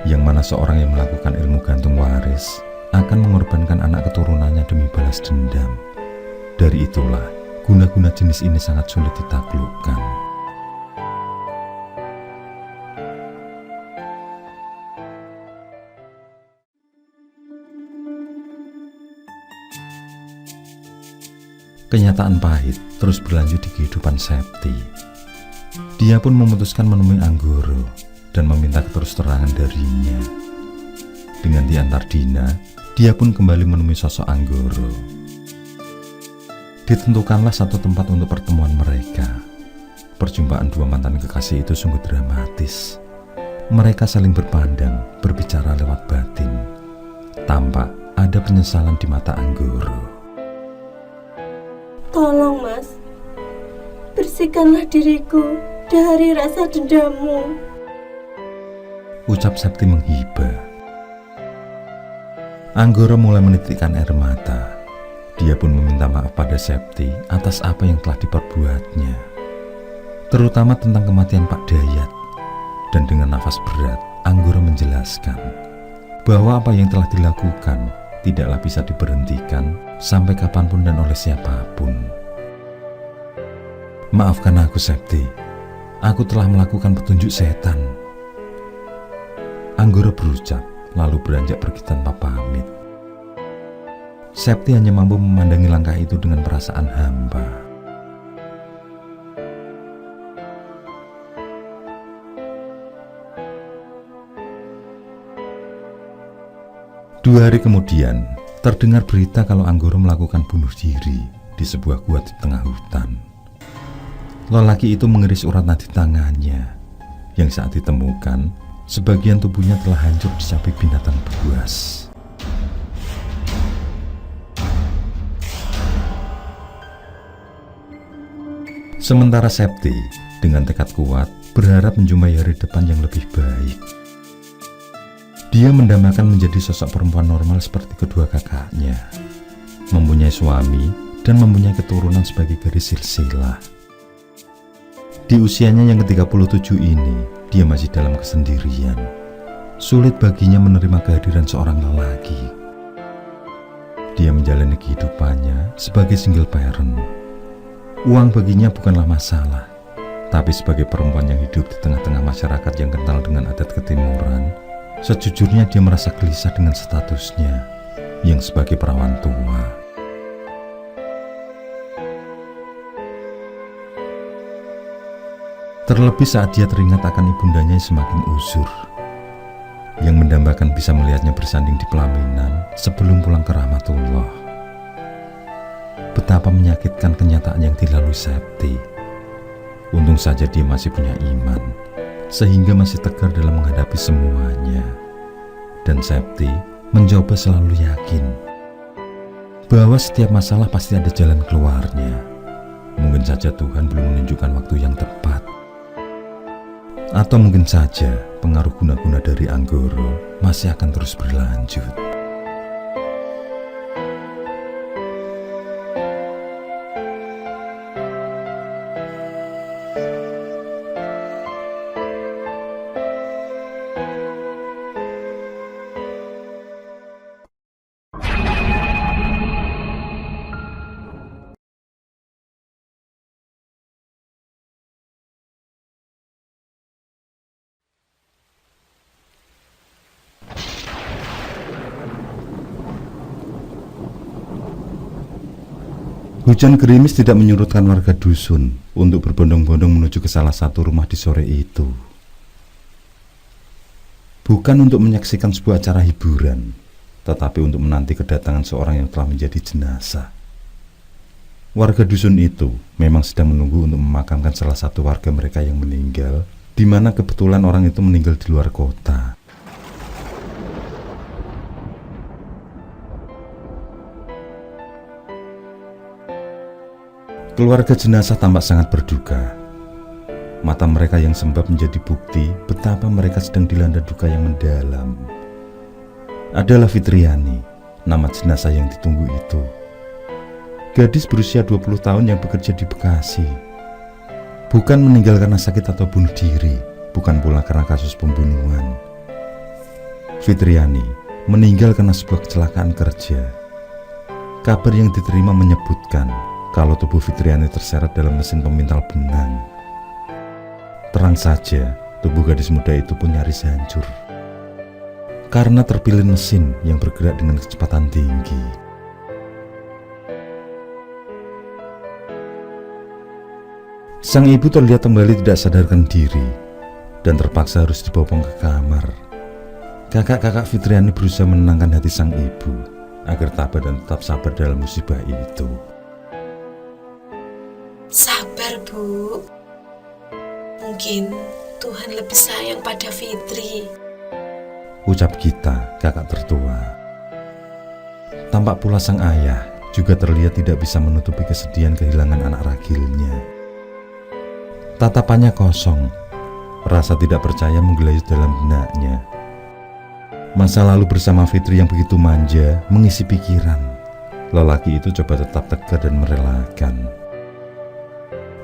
yang mana seorang yang melakukan ilmu gantung waris akan mengorbankan anak keturunannya demi balas dendam. Dari itulah, guna-guna jenis ini sangat sulit ditaklukkan. Kenyataan pahit terus berlanjut di kehidupan Septi. Dia pun memutuskan menemui Anggoro dan meminta keterus-terangan darinya. Dengan diantar Dina, dia pun kembali menemui sosok Anggoro. Ditentukanlah satu tempat untuk pertemuan mereka. Perjumpaan dua mantan kekasih itu sungguh dramatis. Mereka saling berpandang, berbicara lewat batin. Tampak ada penyesalan di mata Anggoro. Tolong, Mas. Bersihkanlah diriku dari rasa dendammu. Ucap Septi menghibah. Anggoro mulai menitikkan air mata. Dia pun meminta maaf pada Septi atas apa yang telah diperbuatnya, terutama tentang kematian Pak Dayat. Dan dengan nafas berat, Anggoro menjelaskan bahwa apa yang telah dilakukan tidaklah bisa diberhentikan sampai kapanpun dan oleh siapapun. Maafkan aku, Septi. Aku telah melakukan petunjuk setan. Anggoro berucap, lalu beranjak pergi tanpa pamit. Septi hanya mampu memandangi langkah itu dengan perasaan hamba. Dua hari kemudian, terdengar berita kalau Anggoro melakukan bunuh diri di sebuah gua di tengah hutan. Lelaki itu mengiris urat nadi tangannya, yang saat ditemukan, sebagian tubuhnya telah hancur dicapik binatang buas. Sementara Septi dengan tekad kuat berharap menjumpai hari depan yang lebih baik. Dia mendambakan menjadi sosok perempuan normal seperti kedua kakaknya, mempunyai suami dan mempunyai keturunan sebagai garis silsilah. Di usianya yang ke-37 ini, dia masih dalam kesendirian. Sulit baginya menerima kehadiran seorang lelaki. Dia menjalani kehidupannya sebagai single parent. Uang baginya bukanlah masalah, tapi sebagai perempuan yang hidup di tengah-tengah masyarakat yang kental dengan adat ketimuran, sejujurnya dia merasa gelisah dengan statusnya yang sebagai perawan tua. Terlebih saat dia teringat akan ibundanya yang semakin usur, yang mendambakan bisa melihatnya bersanding di pelaminan sebelum pulang ke rahmatullah. Betapa menyakitkan kenyataan yang dilalui Septi. Untung saja dia masih punya iman, sehingga masih tegar dalam menghadapi semuanya. Dan Septi mencoba selalu yakin bahwa setiap masalah pasti ada jalan keluarnya. Mungkin saja Tuhan belum menunjukkan waktu yang tepat. Atau mungkin saja pengaruh guna-guna dari Anggoro masih akan terus berlanjut. Hujan gerimis tidak menyurutkan warga dusun untuk berbondong-bondong menuju ke salah satu rumah di sore itu. Bukan untuk menyaksikan sebuah acara hiburan, tetapi untuk menanti kedatangan seorang yang telah menjadi jenazah. Warga dusun itu memang sedang menunggu untuk memakamkan salah satu warga mereka yang meninggal, di mana kebetulan orang itu meninggal di luar kota. Keluarga jenazah tampak sangat berduka. Mata mereka yang sembab menjadi bukti betapa mereka sedang dilanda duka yang mendalam. Adalah Fitriani, nama jenazah yang ditunggu itu. Gadis berusia 20 tahun yang bekerja di Bekasi. Bukan meninggal karena sakit atau bunuh diri, bukan pula karena kasus pembunuhan. Fitriani meninggal karena sebuah kecelakaan kerja. Kabar yang diterima menyebutkan kalau tubuh Fitriani terseret dalam mesin pemintal benang. Terang saja, tubuh gadis muda itu pun nyaris hancur karena terpilin mesin yang bergerak dengan kecepatan tinggi. Sang ibu terlihat kembali tidak sadarkan diri dan terpaksa harus dibopong ke kamar. Kakak-kakak Fitriani berusaha menenangkan hati sang ibu agar tabah dan tetap sabar dalam musibah itu. Sabar, Bu. Mungkin Tuhan lebih sayang pada Fitri, ucap Gita, kakak tertua. Tampak pula sang ayah juga terlihat tidak bisa menutupi kesedihan kehilangan anak ragilnya. Tatapannya kosong, rasa tidak percaya menggelayut dalam benaknya. Masa lalu bersama Fitri yang begitu manja mengisi pikiran. Lelaki itu coba tetap tegar dan merelakan.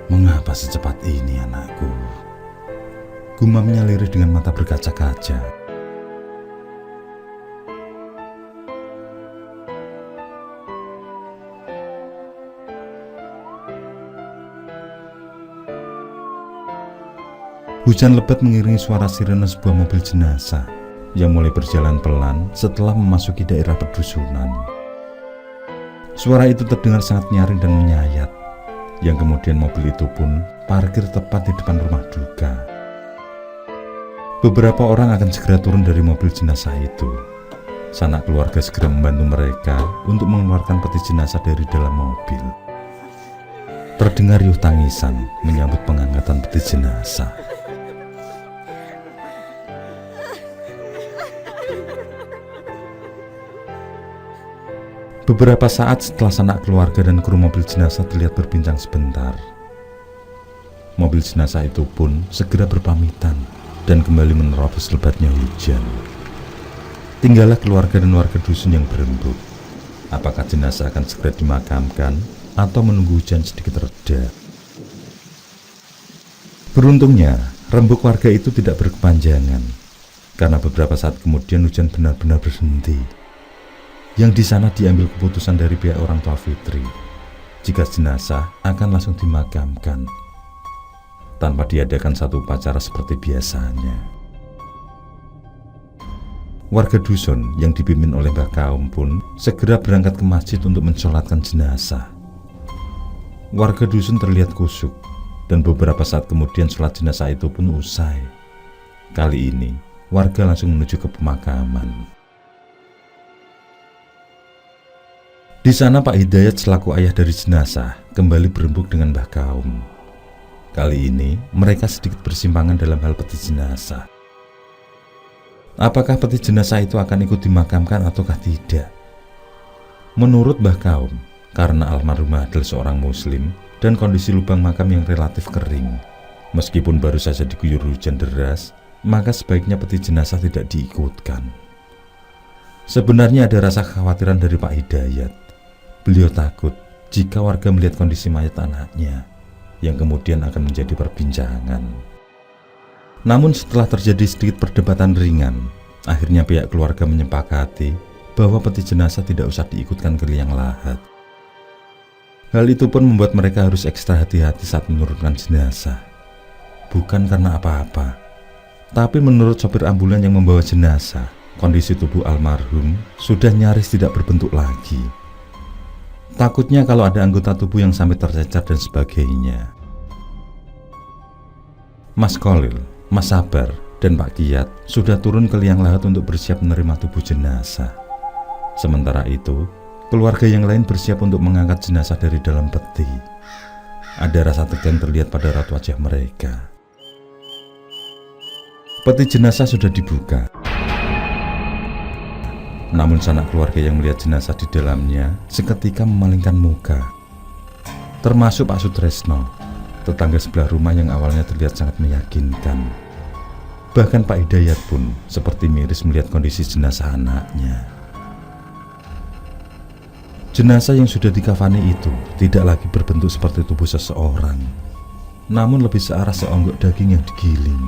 Mengapa secepat ini anakku? Gumamnya lirih dengan mata berkaca-kaca. Hujan lebat mengiringi suara sirene sebuah mobil jenazah yang mulai berjalan pelan setelah memasuki daerah pedusunan. Suara itu terdengar sangat nyaring dan menyayat, yang kemudian mobil itu pun parkir tepat di depan rumah duka. Beberapa orang akan segera turun dari mobil jenazah itu. Sanak keluarga segera membantu mereka untuk mengeluarkan peti jenazah dari dalam mobil. Terdengar riuh tangisan menyambut pengangkatan peti jenazah. Beberapa saat setelah sanak keluarga dan kru mobil jenazah terlihat berbincang sebentar, mobil jenazah itu pun segera berpamitan dan kembali menerobos lebatnya hujan. Tinggallah keluarga dan warga dusun yang berembuk. Apakah jenazah akan segera dimakamkan atau menunggu hujan sedikit reda? Beruntungnya, rembuk warga itu tidak berkepanjangan, karena beberapa saat kemudian hujan benar-benar berhenti. Yang di sana diambil keputusan dari pihak orang tua Fitri, jika jenazah akan langsung dimakamkan, tanpa diadakan satu upacara seperti biasanya. Warga dusun yang dipimpin oleh Mbah Kaum pun segera berangkat ke masjid untuk mensolatkan jenazah. Warga dusun terlihat kusuk, dan beberapa saat kemudian sholat jenazah itu pun usai. Kali ini, warga langsung menuju ke pemakaman. Di sana Pak Hidayat selaku ayah dari jenazah kembali berembuk dengan Mbah Kaum. Kali ini, mereka sedikit bersimpangan dalam hal peti jenazah. Apakah peti jenazah itu akan ikut dimakamkan ataukah tidak? Menurut Mbah Kaum, karena almarhumah adalah seorang muslim dan kondisi lubang makam yang relatif kering, meskipun baru saja diguyur hujan deras, maka sebaiknya peti jenazah tidak diikutkan. Sebenarnya ada rasa kekhawatiran dari Pak Hidayat. Beliau takut jika warga melihat kondisi mayat anaknya, yang kemudian akan menjadi perbincangan. Namun setelah terjadi sedikit perdebatan ringan, akhirnya pihak keluarga menyepakati bahwa peti jenazah tidak usah diikutkan ke liang lahat. Hal itu pun membuat mereka harus ekstra hati-hati saat menurunkan jenazah. Bukan karena apa-apa, tapi menurut sopir ambulan yang membawa jenazah, kondisi tubuh almarhum sudah nyaris tidak berbentuk lagi. Takutnya kalau ada anggota tubuh yang sampai tercecer dan sebagainya. Mas Kolil, Mas Sabar, dan Pak Kiyat sudah turun ke liang lahat untuk bersiap menerima tubuh jenazah. Sementara itu, keluarga yang lain bersiap untuk mengangkat jenazah dari dalam peti. Ada rasa tegang terlihat pada raut wajah mereka. Peti jenazah sudah dibuka. Namun sanak keluarga yang melihat jenazah di dalamnya seketika memalingkan muka. Termasuk Pak Sutresno, tetangga sebelah rumah yang awalnya terlihat sangat meyakinkan. Bahkan Pak Hidayat pun seperti miris melihat kondisi jenazah anaknya. Jenazah yang sudah dikafani itu tidak lagi berbentuk seperti tubuh seseorang, namun lebih searah seonggok daging yang digiling.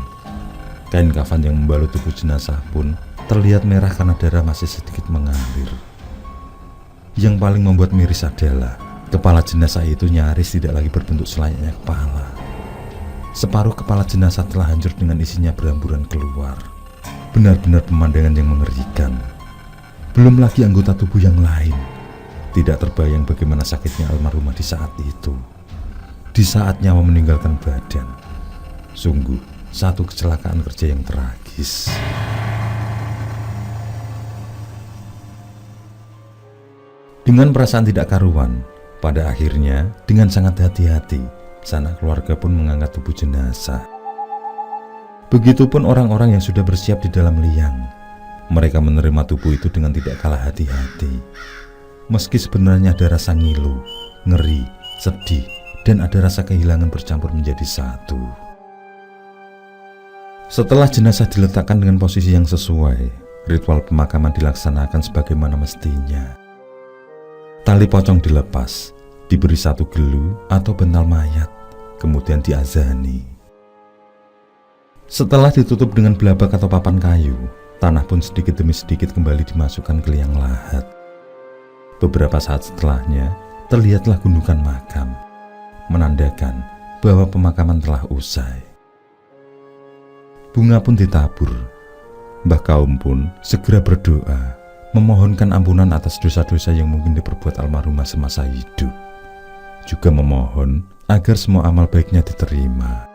Kain kafan yang membalut tubuh jenazah pun terlihat merah karena darah masih sedikit mengalir. Yang paling membuat miris adalah kepala jenazah itu nyaris tidak lagi berbentuk selayaknya kepala. Separuh kepala jenazah telah hancur dengan isinya berhamburan keluar. Benar-benar pemandangan yang mengerikan. Belum lagi anggota tubuh yang lain. Tidak terbayang bagaimana sakitnya almarhumah di saat itu. Di saat nyawa meninggalkan badan. Sungguh satu kecelakaan kerja yang tragis. Dengan perasaan tidak karuan, pada akhirnya dengan sangat hati-hati, sanak keluarga pun mengangkat tubuh jenazah. Begitupun orang-orang yang sudah bersiap di dalam liang. Mereka menerima tubuh itu dengan tidak kalah hati-hati. Meski sebenarnya ada rasa ngilu, ngeri, sedih, dan ada rasa kehilangan bercampur menjadi satu. Setelah jenazah diletakkan dengan posisi yang sesuai, ritual pemakaman dilaksanakan sebagaimana mestinya. Tali pocong dilepas, diberi satu gelu atau bental mayat, kemudian diazani. Setelah ditutup dengan belabak atau papan kayu, tanah pun sedikit demi sedikit kembali dimasukkan ke liang lahat. Beberapa saat setelahnya, terlihatlah gundukan makam, menandakan bahwa pemakaman telah usai. Bunga pun ditabur. Mbah Kaum pun segera berdoa, memohonkan ampunan atas dosa-dosa yang mungkin diperbuat almarhumah semasa hidup. Juga memohon agar semua amal baiknya diterima.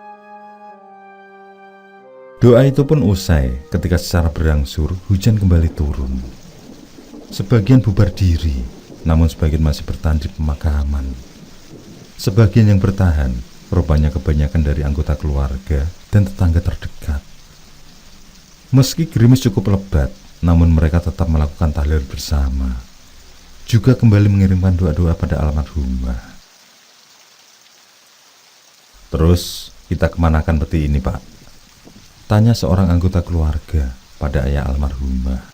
Doa itu pun usai ketika secara berangsur hujan kembali turun. Sebagian bubar diri, namun sebagian masih bertahan di pemakaman. Sebagian yang bertahan rupanya kebanyakan dari anggota keluarga dan tetangga terdekat. Meski gerimis cukup lebat, namun mereka tetap melakukan tahlil bersama. Juga kembali mengirimkan doa-doa pada almarhumah. Terus kita kemanakan peti ini, Pak? Tanya seorang anggota keluarga pada ayah almarhumah.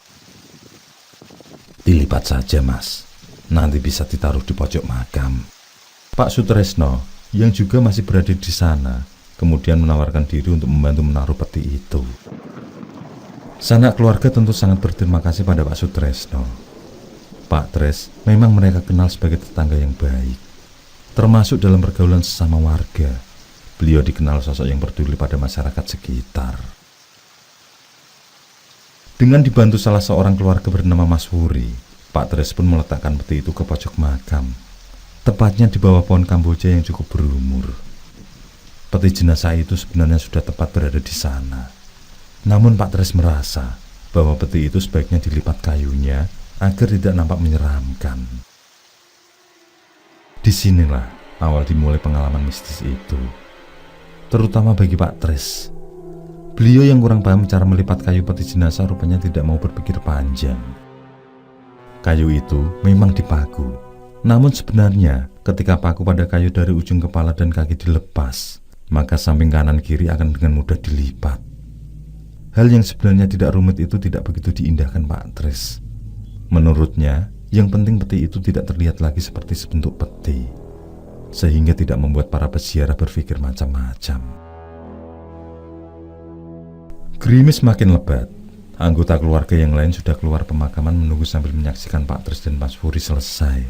Dilipat saja, Mas. Nanti bisa ditaruh di pojok makam. Pak Sutresno yang juga masih berada di sana kemudian menawarkan diri untuk membantu menaruh peti itu. Sanak keluarga tentu sangat berterima kasih pada Pak Sutresno. Pak Tres memang mereka kenal sebagai tetangga yang baik. Termasuk dalam pergaulan sesama warga, beliau dikenal sosok yang peduli pada masyarakat sekitar. Dengan dibantu salah seorang keluarga bernama Mas Wuri, Pak Tres pun meletakkan peti itu ke pojok makam, tepatnya di bawah pohon kamboja yang cukup berumur. Peti jenazah itu sebenarnya sudah tepat berada di sana. Namun Pak Tres merasa bahwa peti itu sebaiknya dilipat kayunya agar tidak nampak menyeramkan. Disinilah awal dimulai pengalaman mistis itu, terutama bagi Pak Tres. Beliau yang kurang paham cara melipat kayu peti jenazah rupanya tidak mau berpikir panjang. Kayu itu memang dipaku, namun sebenarnya ketika paku pada kayu dari ujung kepala dan kaki dilepas, maka samping kanan kiri akan dengan mudah dilipat. Hal yang sebenarnya tidak rumit itu tidak begitu diindahkan Pak Tres. Menurutnya, yang penting peti itu tidak terlihat lagi seperti sebentuk peti, sehingga tidak membuat para peziarah berpikir macam-macam. Gerimis makin lebat. Anggota keluarga yang lain sudah keluar pemakaman menunggu sambil menyaksikan Pak Tres dan Mas Wuri selesai.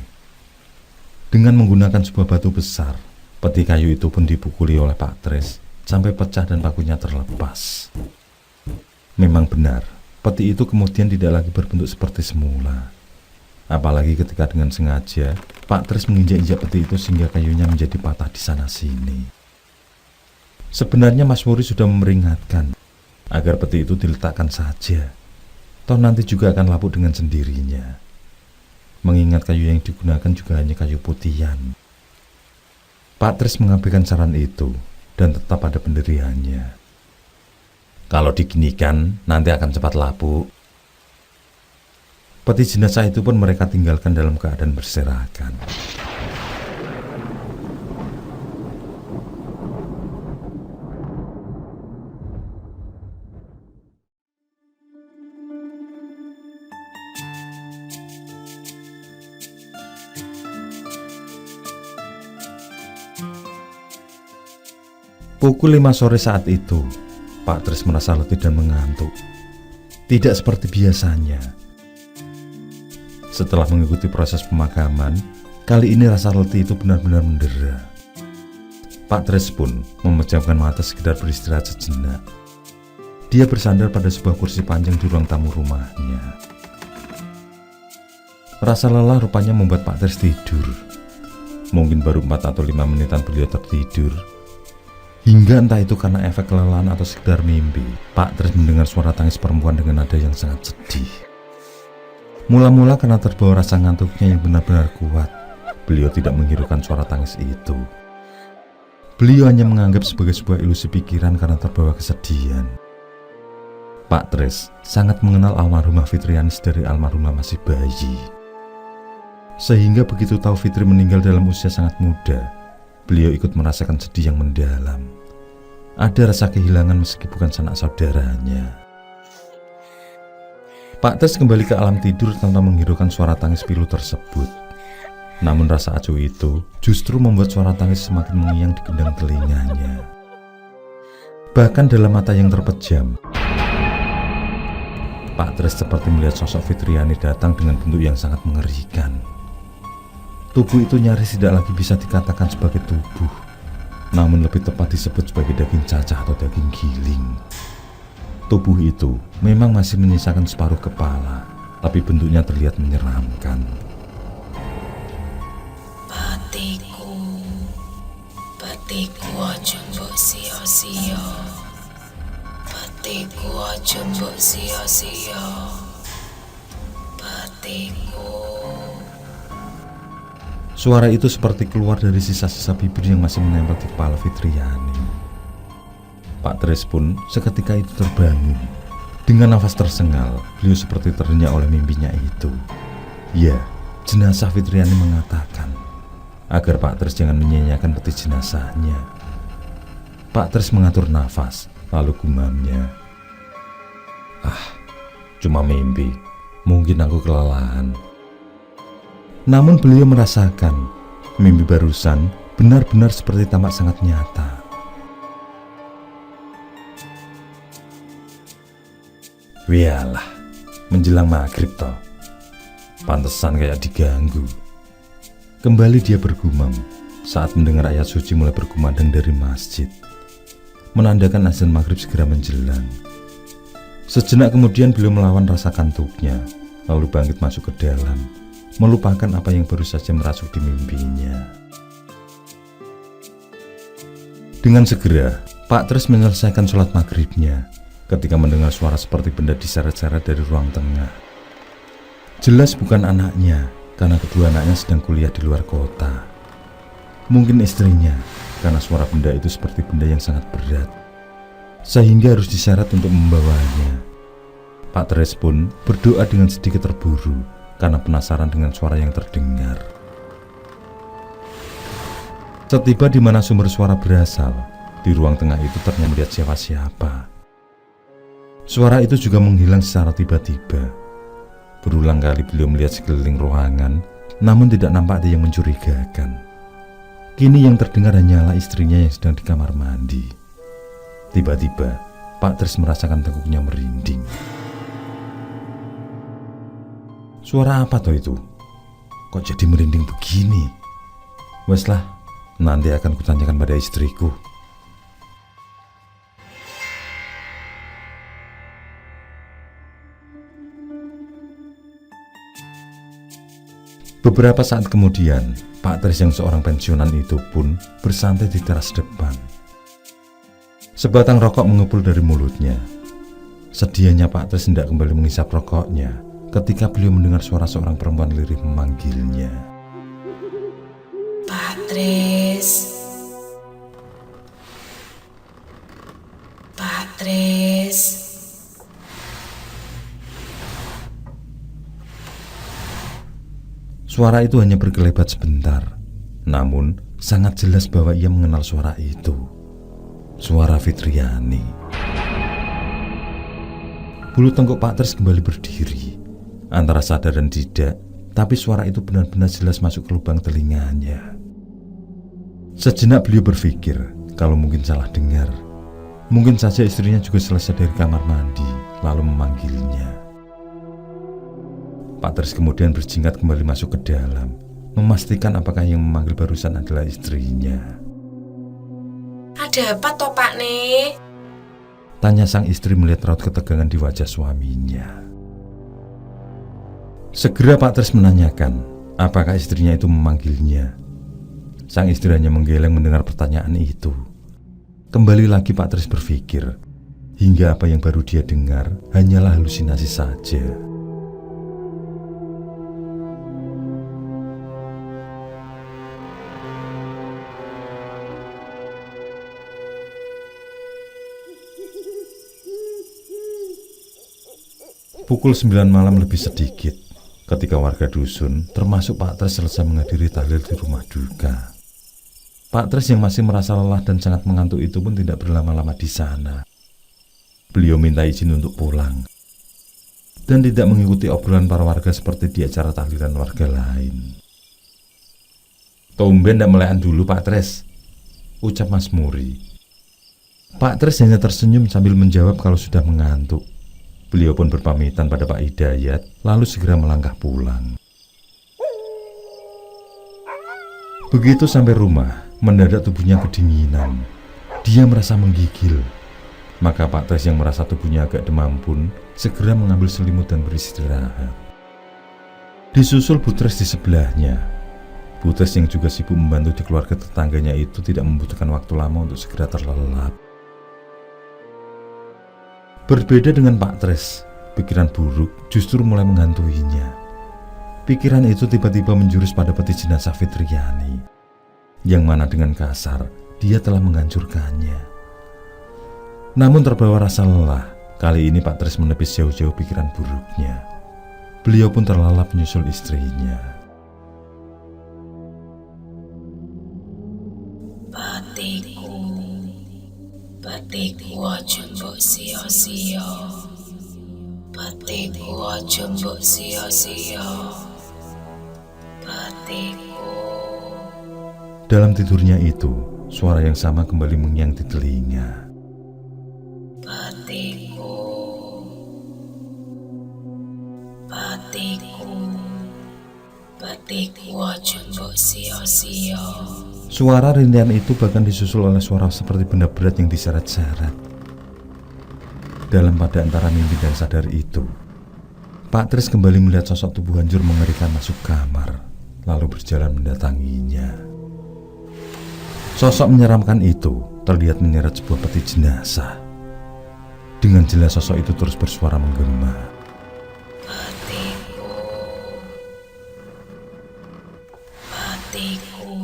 Dengan menggunakan sebuah batu besar, peti kayu itu pun dipukuli oleh Pak Tres sampai pecah dan pakunya terlepas. Memang benar, peti itu kemudian tidak lagi berbentuk seperti semula. Apalagi ketika dengan sengaja Pak Tres menginjak-injak peti itu sehingga kayunya menjadi patah di sana sini. Sebenarnya Mas Wuri sudah memperingatkan agar peti itu diletakkan saja, toh nanti juga akan lapuk dengan sendirinya. Mengingat kayu yang digunakan juga hanya kayu putihan. Pak Tres mengabaikan saran itu dan tetap pada pendiriannya. Kalau diginikan, nanti akan cepat lapuk. Peti jenazah itu pun mereka tinggalkan dalam keadaan berserakan. Pukul 5 sore saat itu, Pak Tres merasa letih dan mengantuk. Tidak seperti biasanya. Setelah mengikuti proses pemakaman, kali ini rasa letih itu benar-benar mendera. Pak Tres pun memejamkan mata sekedar beristirahat sejenak. Dia bersandar pada sebuah kursi panjang di ruang tamu rumahnya. Rasa lelah rupanya membuat Pak Tres tidur. Mungkin baru 4 atau 5 menitan beliau tertidur. Hingga entah itu karena efek kelelahan atau sekedar mimpi, Pak Tres mendengar suara tangis perempuan dengan nada yang sangat sedih. Mula-mula karena terbawa rasa ngantuknya yang benar-benar kuat, beliau tidak menghiraukan suara tangis itu. Beliau hanya menganggap sebagai sebuah ilusi pikiran karena terbawa kesedihan. Pak Tres sangat mengenal almarhumah Fitrianis dari almarhumah masih bayi. Sehingga begitu tahu Fitri meninggal dalam usia sangat muda, beliau ikut merasakan sedih yang mendalam. Ada rasa kehilangan meski bukan sanak saudaranya. Pak Tres kembali ke alam tidur tanpa menghiraukan suara tangis pilu tersebut. Namun rasa acuh itu justru membuat suara tangis semakin mengiang di gendang telinganya. Bahkan dalam mata yang terpejam, Pak Tres seperti melihat sosok Fitriani datang dengan bentuk yang sangat mengerikan. Tubuh itu nyaris tidak lagi bisa dikatakan sebagai tubuh, namun lebih tepat disebut sebagai daging cacah atau daging giling. Tubuh itu memang masih menyisakan separuh kepala, tapi bentuknya terlihat menyeramkan. Patiku aja mbok sia-sia. Patiku aja mbok sia-sia. Patiku. Suara itu seperti keluar dari sisa-sisa bibir yang masih menempel di kepala Fitriani. Pak Tres pun seketika itu terbangun. Dengan nafas tersengal, beliau seperti terhenyak oleh mimpinya itu. Ya, jenazah Fitriani mengatakan agar Pak Tres jangan menyia-nyiakan peti jenazahnya. Pak Tres mengatur nafas, lalu gumamnya, "Ah, cuma mimpi. Mungkin aku kelelahan." Namun beliau merasakan mimpi barusan benar-benar seperti tampak sangat nyata. Wialah, menjelang maghrib toh. Pantesan kayak diganggu. Kembali dia bergumam saat mendengar ayat suci mulai berkumandang dari masjid, menandakan azan maghrib segera menjelang. Sejenak kemudian beliau melawan rasa kantuknya, lalu bangkit masuk ke dalam, melupakan apa yang baru saja merasuk di mimpinya. Dengan segera, Pak Tris menyelesaikan sholat maghribnya ketika mendengar suara seperti benda diseret-seret dari ruang tengah. Jelas bukan anaknya, karena kedua anaknya sedang kuliah di luar kota. Mungkin istrinya, karena suara benda itu seperti benda yang sangat berat, sehingga harus diseret untuk membawanya. Pak Tris pun berdoa dengan sedikit terburu karena penasaran dengan suara yang terdengar. Setiba di mana sumber suara berasal, di ruang tengah itu ternyata melihat siapa-siapa. Suara itu juga menghilang secara tiba-tiba. Berulang kali beliau melihat sekeliling ruangan, namun tidak nampak ada yang mencurigakan. Kini yang terdengar hanyalah istrinya yang sedang di kamar mandi. Tiba-tiba, Pak Tris merasakan tengkuknya merinding. Suara apa toh itu? Kok jadi merinding begini? Weslah, nanti akan kutanyakan pada istriku. Beberapa saat kemudian, Pak Tris yang seorang pensiunan itu pun bersantai di teras depan. Sebatang rokok mengepul dari mulutnya. Sedianya Pak Tris hendak kembali menghisap rokoknya ketika beliau mendengar suara seorang perempuan lirih memanggilnya. Pak Tris. Pak Tris. Suara itu hanya berkelebat sebentar, namun sangat jelas bahwa ia mengenal suara itu. Suara Fitriani. Bulu tengkuk Pak Tris kembali berdiri. Antara sadar dan tidak, tapi suara itu benar-benar jelas masuk ke lubang telinganya. Sejenak beliau berpikir kalau mungkin salah dengar. Mungkin saja istrinya juga selesai dari kamar mandi, lalu memanggilnya. Pak Tris kemudian berjingkat kembali masuk ke dalam, memastikan apakah yang memanggil barusan adalah istrinya. Ada apa toh Pak nih? Tanya sang istri melihat raut ketegangan di wajah suaminya. Segera Pak Tris menanyakan apakah istrinya itu memanggilnya. Sang istri hanya menggeleng mendengar pertanyaan itu. Kembali lagi Pak Tris berpikir, hingga apa yang baru dia dengar hanyalah halusinasi saja. Pukul 9 malam lebih sedikit, ketika warga dusun, termasuk Pak Tris selesai menghadiri tahlil di rumah duka. Pak Tris yang masih merasa lelah dan sangat mengantuk itu pun tidak berlama-lama di sana. Beliau minta izin untuk pulang dan tidak mengikuti obrolan para warga seperti di acara tahlilan warga lain. "Tumben tidak melayan dulu Pak Tris," ucap Mas Muri. Pak Tris hanya tersenyum sambil menjawab kalau sudah mengantuk. Beliau pun berpamitan pada Pak Hidayat, lalu segera melangkah pulang. Begitu sampai rumah, mendadak tubuhnya kedinginan. Dia merasa menggigil. Maka Pak Tris yang merasa tubuhnya agak demam pun segera mengambil selimut dan beristirahat. Disusul Bu Tris di sebelahnya. Bu Tris yang juga sibuk membantu di keluarga tetangganya itu tidak membutuhkan waktu lama untuk segera terlelap. Berbeda dengan Pak Tris, pikiran buruk justru mulai menghantuinya. Pikiran itu tiba-tiba menjurus pada peti jenazah Fitriani, yang mana dengan kasar dia telah menghancurkannya. Namun terbawa rasa lelah, kali ini Pak Tris menepis jauh-jauh pikiran buruknya. Beliau pun terlalap menyusul istrinya. Batiku aja mbok sia-sia. Batiku aja mbok sia-sia. Patiku. Dalam tidurnya itu, suara yang sama kembali mengyang di telinga. Patiku. Patiku. Patiku aja mbok sia-sia. Suara rintihan itu bahkan disusul oleh suara seperti benda berat yang diseret-seret. Dalam pada antara mimpi dan sadar itu, Pak Tris kembali melihat sosok tubuh hancur mengerikan masuk kamar, lalu berjalan mendatanginya. Sosok menyeramkan itu terlihat menyeret sebuah peti jenazah. Dengan jelas sosok itu terus bersuara menggema. Patiku. Patiku.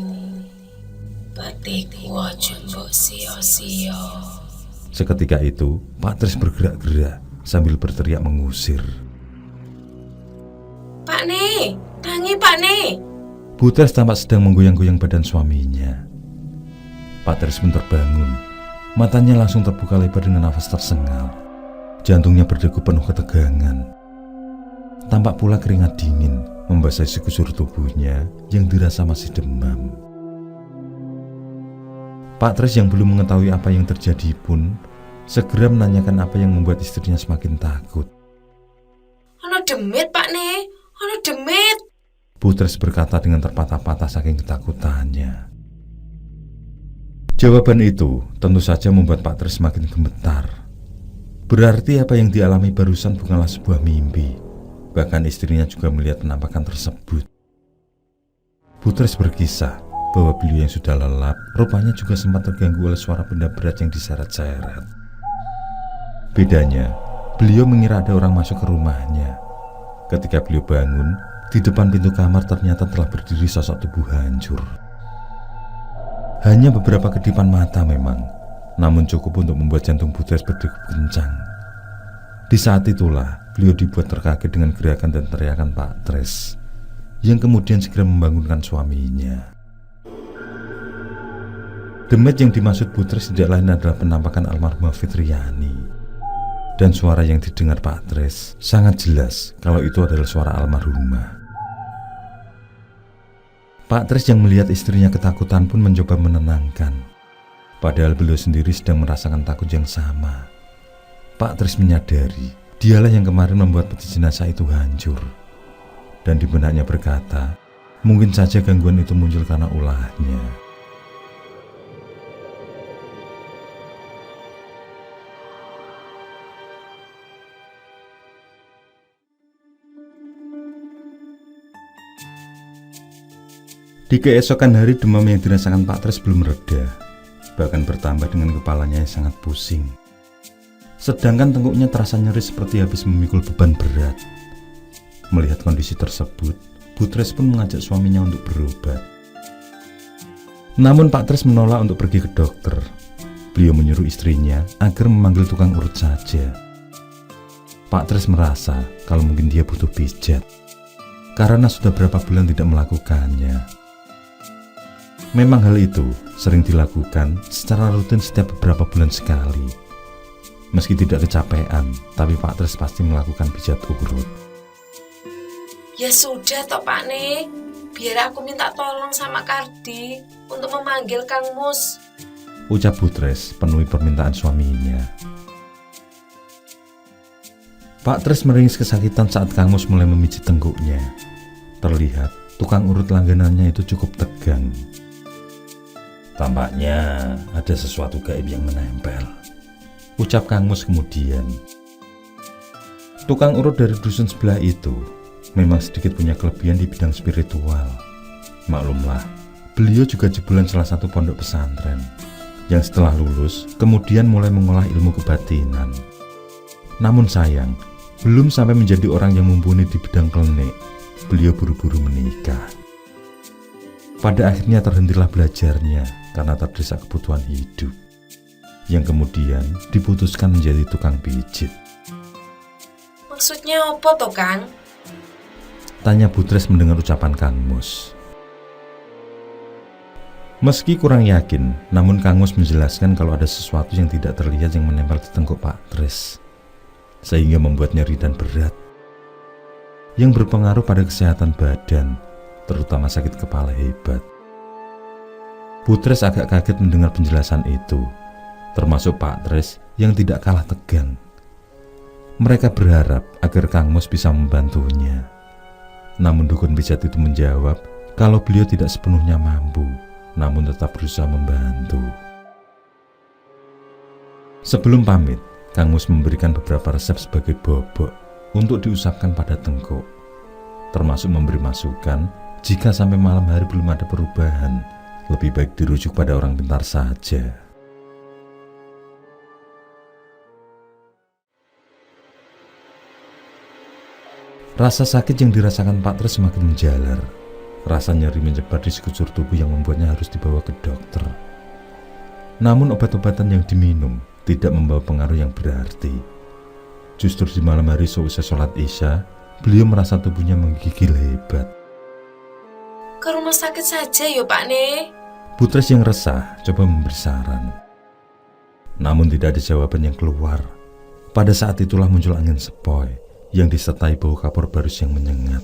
Patiku aja mbok sia-sia. Seketika itu, Pak Tris bergerak-gerak sambil berteriak mengusir. Pak Ne, tangi Pak Ne. Bu Tris tampak sedang menggoyang-goyang badan suaminya. Pak Tris pun terbangun. Matanya langsung terbuka lebar dengan nafas tersengal. Jantungnya berdegup penuh ketegangan. Tampak pula keringat dingin membasahi sekujur tubuhnya yang dirasa masih demam. Pak Tris yang belum mengetahui apa yang terjadi pun segera menanyakan apa yang membuat istrinya semakin takut. Ono demit Pak Ne, ono demit. Bu Tris berkata dengan terpatah-patah saking ketakutannya. Jawaban itu tentu saja membuat Pak Tris semakin gemetar. Berarti apa yang dialami barusan bukanlah sebuah mimpi. Bahkan istrinya juga melihat penampakan tersebut. Bu Tris berkisah bahwa beliau yang sudah lelap rupanya juga sempat terganggu oleh suara benda berat yang diseret-seret. Bedanya, beliau mengira ada orang masuk ke rumahnya. Ketika beliau bangun, di depan pintu kamar ternyata telah berdiri sosok tubuh hancur. Hanya beberapa kedipan mata memang, namun cukup untuk membuat jantung Bu Tris berdegup kencang. Di saat itulah beliau dibuat terkaget dengan gerakan dan teriakan Pak Tris, yang kemudian segera membangunkan suaminya. Demit yang dimaksud Bu Tris tidak lain adalah penampakan almarhumah Fitriani. Dan suara yang didengar Pak Tris sangat jelas kalau itu adalah suara almarhumah. Pak Tris yang melihat istrinya ketakutan pun mencoba menenangkan. Padahal beliau sendiri sedang merasakan takut yang sama. Pak Tris menyadari dialah yang kemarin membuat peti jenazah itu hancur. Dan di benaknya berkata, mungkin saja gangguan itu muncul karena ulahnya. Di keesokan hari demam yang dirasakan Pak Tris belum reda, bahkan bertambah dengan kepalanya yang sangat pusing. Sedangkan tengkuknya terasa nyeri seperti habis memikul beban berat. Melihat kondisi tersebut, Bu Tris pun mengajak suaminya untuk berobat. Namun Pak Tris menolak untuk pergi ke dokter. Beliau menyuruh istrinya agar memanggil tukang urut saja. Pak Tris merasa kalau mungkin dia butuh pijat, karena sudah berapa bulan tidak melakukannya. Memang hal itu sering dilakukan secara rutin setiap beberapa bulan sekali. Meski tidak kecapean, tapi Pak Tris pasti melakukan pijat urut. Ya sudah toh Pak Ne, biar aku minta tolong sama Kardi untuk memanggil Kang Mus. Ucap Bu Tris penuhi permintaan suaminya. Pak Tris meringis kesakitan saat Kang Mus mulai memijit tengkuknya. Terlihat tukang urut langganannya itu cukup tegang. Tampaknya ada sesuatu gaib yang menempel, ucap Kang Mus kemudian. Tukang urut dari dusun sebelah itu memang sedikit punya kelebihan di bidang spiritual. Maklumlah, beliau juga jebolan salah satu pondok pesantren yang setelah lulus kemudian mulai mengolah ilmu kebatinan. Namun sayang, belum sampai menjadi orang yang mumpuni di bidang klinik, beliau buru-buru menikah. Pada akhirnya terhentilah belajarnya karena terdesak kebutuhan hidup, yang kemudian diputuskan menjadi tukang pijit. Maksudnya apa toh Kang? Tanya Bu Tris mendengar ucapan Kang Mus. Meski kurang yakin, namun Kang Mus menjelaskan kalau ada sesuatu yang tidak terlihat yang menempel di tengkuk Pak Tris, sehingga membuat nyeri dan berat, yang berpengaruh pada kesehatan badan, terutama sakit kepala hebat. Butres agak kaget mendengar penjelasan itu, termasuk Pak Tres yang tidak kalah tegang. Mereka berharap agar Kang Mus bisa membantunya. Namun dukun pijat itu menjawab kalau beliau tidak sepenuhnya mampu, namun tetap berusaha membantu. Sebelum pamit, Kang Mus memberikan beberapa resep sebagai bobok untuk diusapkan pada tengkuk, termasuk memberi masukan jika sampai malam hari belum ada perubahan, lebih baik dirujuk pada orang pintar saja. Rasa sakit yang dirasakan Pak Tres semakin menjalar. Rasa nyeri menyebar di sekujur tubuh yang membuatnya harus dibawa ke dokter. Namun obat-obatan yang diminum tidak membawa pengaruh yang berarti. Justru di malam hari seusai sholat Isya, beliau merasa tubuhnya menggigil hebat. Ke rumah sakit saja yo Pak Ne. Butres yang resah coba memberi saran. Namun tidak ada jawaban yang keluar. Pada saat itulah muncul angin sepoi yang disertai bau kapur barus yang menyengat.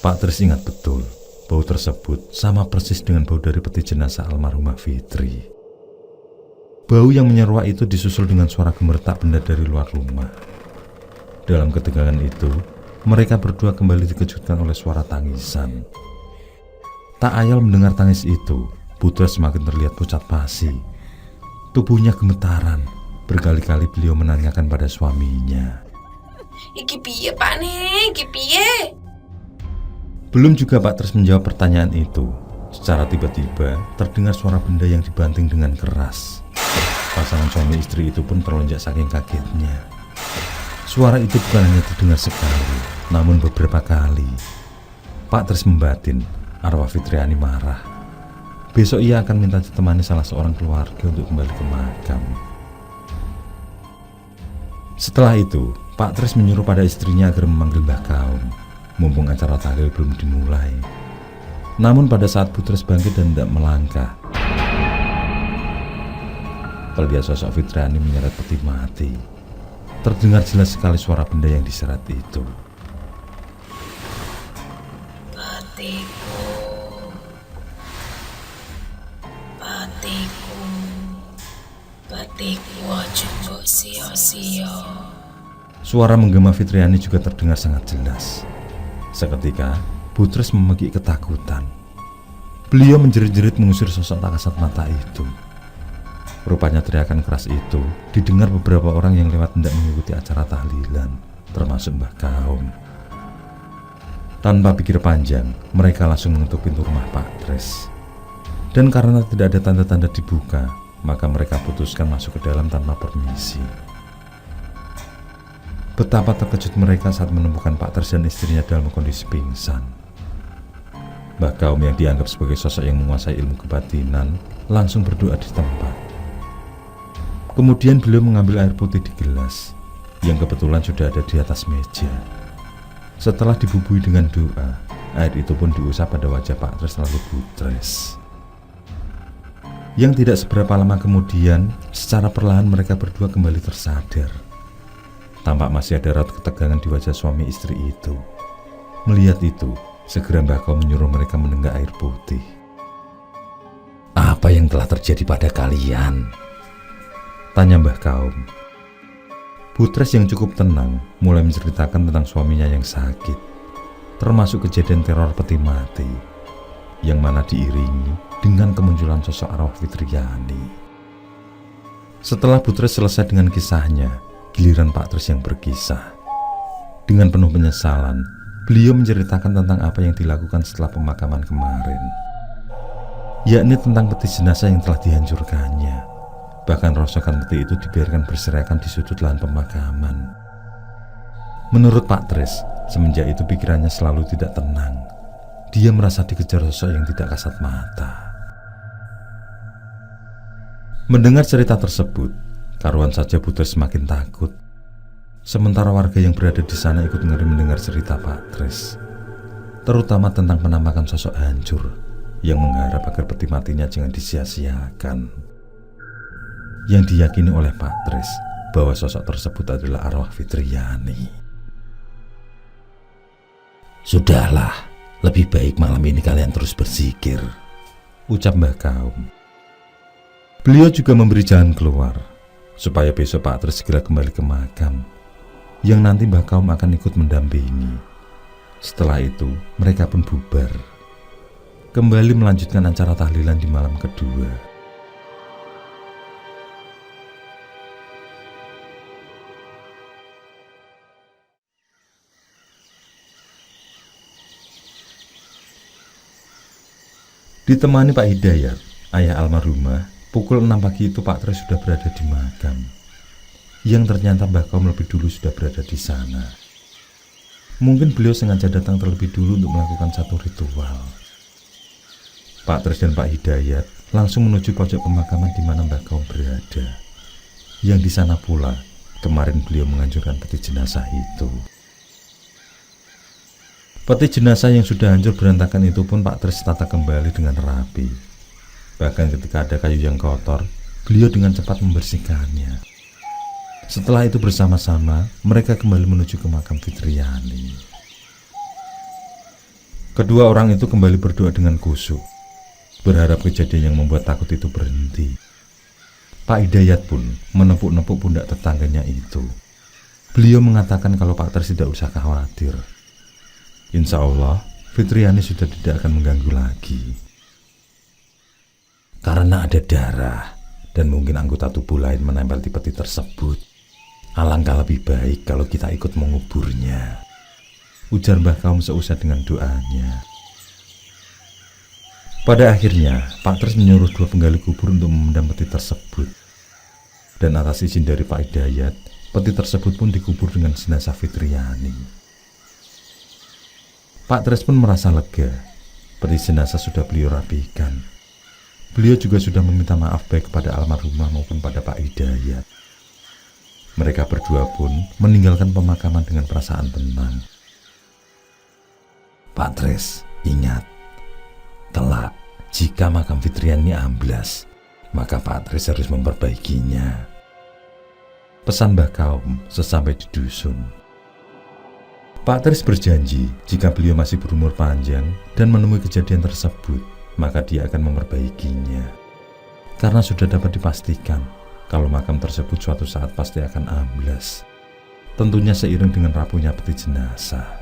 Pak Tres ingat betul, bau tersebut sama persis dengan bau dari peti jenazah almarhumah Fitri. Bau yang menyeruak itu disusul dengan suara gemertak benda dari luar rumah. Dalam ketegangan itu, mereka berdua kembali dikejutkan oleh suara tangisan. Tak ayal mendengar tangis itu, Butres semakin terlihat pucat pasi. Tubuhnya gemetaran. Berkali-kali beliau menanyakan pada suaminya. Iki piye Pak Ne? Iki piye? Belum juga Pak Tres menjawab pertanyaan itu, secara tiba-tiba terdengar suara benda yang dibanting dengan keras. Pasangan suami istri itu pun terlonjak saking kagetnya. Suara itu bukan hanya terdengar sekali, namun beberapa kali. Pak Tres membatin, arwah Fitriani marah. Besok ia akan minta ditemani salah seorang keluarga untuk kembali ke makam. Setelah itu, Pak Tres menyuruh pada istrinya agar memanggil Mbah Kaum, mumpung acara tahlil belum dimulai. Namun pada saat Butres bangkit dan tidak melangkah, terlihat sosok Fitriani menyeret peti mati. Terdengar jelas sekali suara benda yang diseret itu. Patiku, patiku, patiku aja mbok sia-sia. Suara menggema Fitriani juga terdengar sangat jelas. Seketika, Butres memegik ketakutan. Beliau menjerit-jerit mengusir sosok tak kasat mata itu. Rupanya teriakan keras itu didengar beberapa orang yang lewat hendak mengikuti acara tahlilan, termasuk Mbah Kaum. Tanpa pikir panjang, mereka langsung mengetuk pintu rumah Pak Tres. Dan karena tidak ada tanda-tanda dibuka, maka mereka putuskan masuk ke dalam tanpa permisi. Betapa terkejut mereka saat menemukan Pak Tres dan istrinya dalam kondisi pingsan. Mbah Kaum yang dianggap sebagai sosok yang menguasai ilmu kebatinan langsung berdoa di tempat. Kemudian beliau mengambil air putih di gelas yang kebetulan sudah ada di atas meja. Setelah dibubuhi dengan doa, air itu pun diusap pada wajah Pak Tres lalu Butres. Yang tidak seberapa lama kemudian, secara perlahan mereka berdua kembali tersadar. Tampak masih ada raut ketegangan di wajah suami istri itu. Melihat itu, segera Mbah Kaum menyuruh mereka menenggak air putih. "Apa yang telah terjadi pada kalian?" tanya Mbah Kaum. Butres yang cukup tenang mulai menceritakan tentang suaminya yang sakit, termasuk kejadian teror peti mati, yang mana diiringi dengan kemunculan sosok arwah Fitriani. Setelah Butres selesai dengan kisahnya, giliran Pak Tres yang berkisah. Dengan penuh penyesalan, beliau menceritakan tentang apa yang dilakukan setelah pemakaman kemarin, yakni tentang peti jenazah yang telah dihancurkannya. Bahkan rosokan peti itu dibiarkan berserakan di sudut lahan pemakaman. Menurut Pak Tres, semenjak itu pikirannya selalu tidak tenang. Dia merasa dikejar sosok yang tidak kasat mata. Mendengar cerita tersebut, karuan saja Butres semakin takut. Sementara warga yang berada di sana ikut ngeri mendengar cerita Pak Tres, terutama tentang penampakan sosok hancur yang mengharap agar peti matinya jangan disia-siakan. Yang diyakini oleh Pak Tres bahwa sosok tersebut adalah arwah Fitriani. "Sudahlah, Lebih baik malam ini kalian terus berzikir, ucap Mbah Kaum. Beliau juga memberi jalan keluar, supaya besok Pak Tris segera kembali ke makam, yang nanti Mbah Kaum akan ikut mendampingi. Setelah itu, mereka pun bubar, kembali melanjutkan acara tahlilan di malam kedua. Ditemani Pak Hidayat, ayah almarhumah, pukul 6 pagi itu Pak Tris sudah berada di makam, yang ternyata Mbah Kaum lebih dulu sudah berada di sana. Mungkin beliau sengaja datang terlebih dulu untuk melakukan satu ritual. Pak Tris dan Pak Hidayat langsung menuju pojok pemakaman di mana Mbah Kaum berada, yang di sana pula kemarin beliau menganjurkan peti jenazah itu. Peti jenazah yang sudah hancur berantakan itu pun Pak Tris tata kembali dengan rapi. Bahkan ketika ada kayu yang kotor, beliau dengan cepat membersihkannya. Setelah itu bersama-sama mereka kembali menuju ke makam Fitriani. Kedua orang itu kembali berdoa dengan khusyuk, berharap kejadian yang membuat takut itu berhenti. Pak Hidayat pun menepuk-nepuk pundak tetangganya itu. Beliau mengatakan kalau Pak Tris tidak usah khawatir. Insya Allah, Fitriani sudah tidak akan mengganggu lagi. Karena ada darah dan mungkin anggota tubuh lain menempel di peti tersebut, alangkah lebih baik kalau kita ikut menguburnya, ujar Mbah Kaum seusai dengan doanya. Pada akhirnya, Pak Tris menyuruh 2 penggali kubur untuk memendam peti tersebut. Dan atas izin dari Pak Hidayat, peti tersebut pun dikubur dengan jenazah Fitriani. Pak Tris pun merasa lega, peti jenazah sudah beliau rapikan. Beliau juga sudah meminta maaf baik kepada almarhumah maupun pada Pak Hidayat. Mereka berdua pun meninggalkan pemakaman dengan perasaan tenang. Pak Tris, ingat, kelak jika makam Fitriani amblas, maka Pak Tris harus memperbaikinya, pesan Mbah Kaum sesampai di dusun. Pak Tris berjanji jika beliau masih berumur panjang dan menemui kejadian tersebut, maka dia akan memperbaikinya. Karena sudah dapat dipastikan kalau makam tersebut suatu saat pasti akan amblas, tentunya seiring dengan rapuhnya peti jenazah.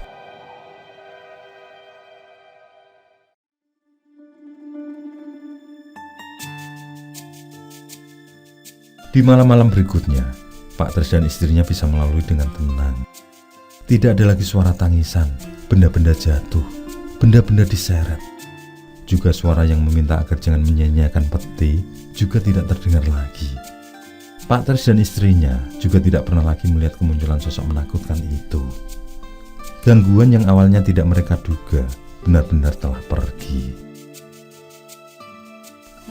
Di malam-malam berikutnya, Pak Tris dan istrinya bisa melalui dengan tenang. Tidak ada lagi suara tangisan, benda-benda jatuh, benda-benda diseret. Juga suara yang meminta agar jangan menyanyiakan peti juga tidak terdengar lagi. Pak Tris dan istrinya juga tidak pernah lagi melihat kemunculan sosok menakutkan itu. Gangguan yang awalnya tidak mereka duga benar-benar telah pergi.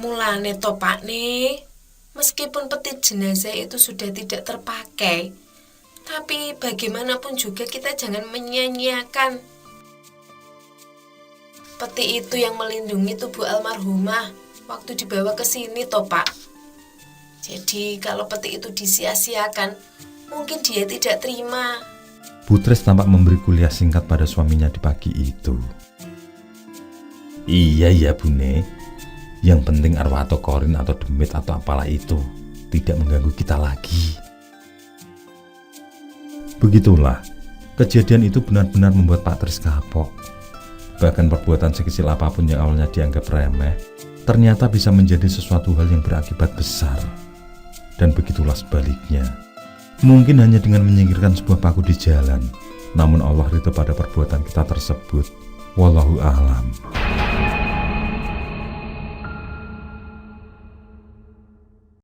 Mulane to Pak nih, meskipun peti jenazah itu sudah tidak terpakai, tapi bagaimanapun juga kita jangan menyia-nyiakan. Peti itu yang melindungi tubuh almarhumah waktu dibawa ke sini toh Pak. Jadi kalau peti itu disia-siakan, mungkin dia tidak terima. Bu Tris tampak memberi kuliah singkat pada suaminya di pagi itu. Iya Bune, yang penting arwah atau korin atau demit atau apalah itu tidak mengganggu kita lagi. Begitulah, kejadian itu benar-benar membuat Pak Tris kapok. Bahkan perbuatan sekecil apapun yang awalnya dianggap remeh, ternyata bisa menjadi sesuatu hal yang berakibat besar. Dan begitulah sebaliknya. Mungkin hanya dengan menyingkirkan sebuah paku di jalan, namun Allah ridho pada perbuatan kita tersebut. Wallahu a'lam.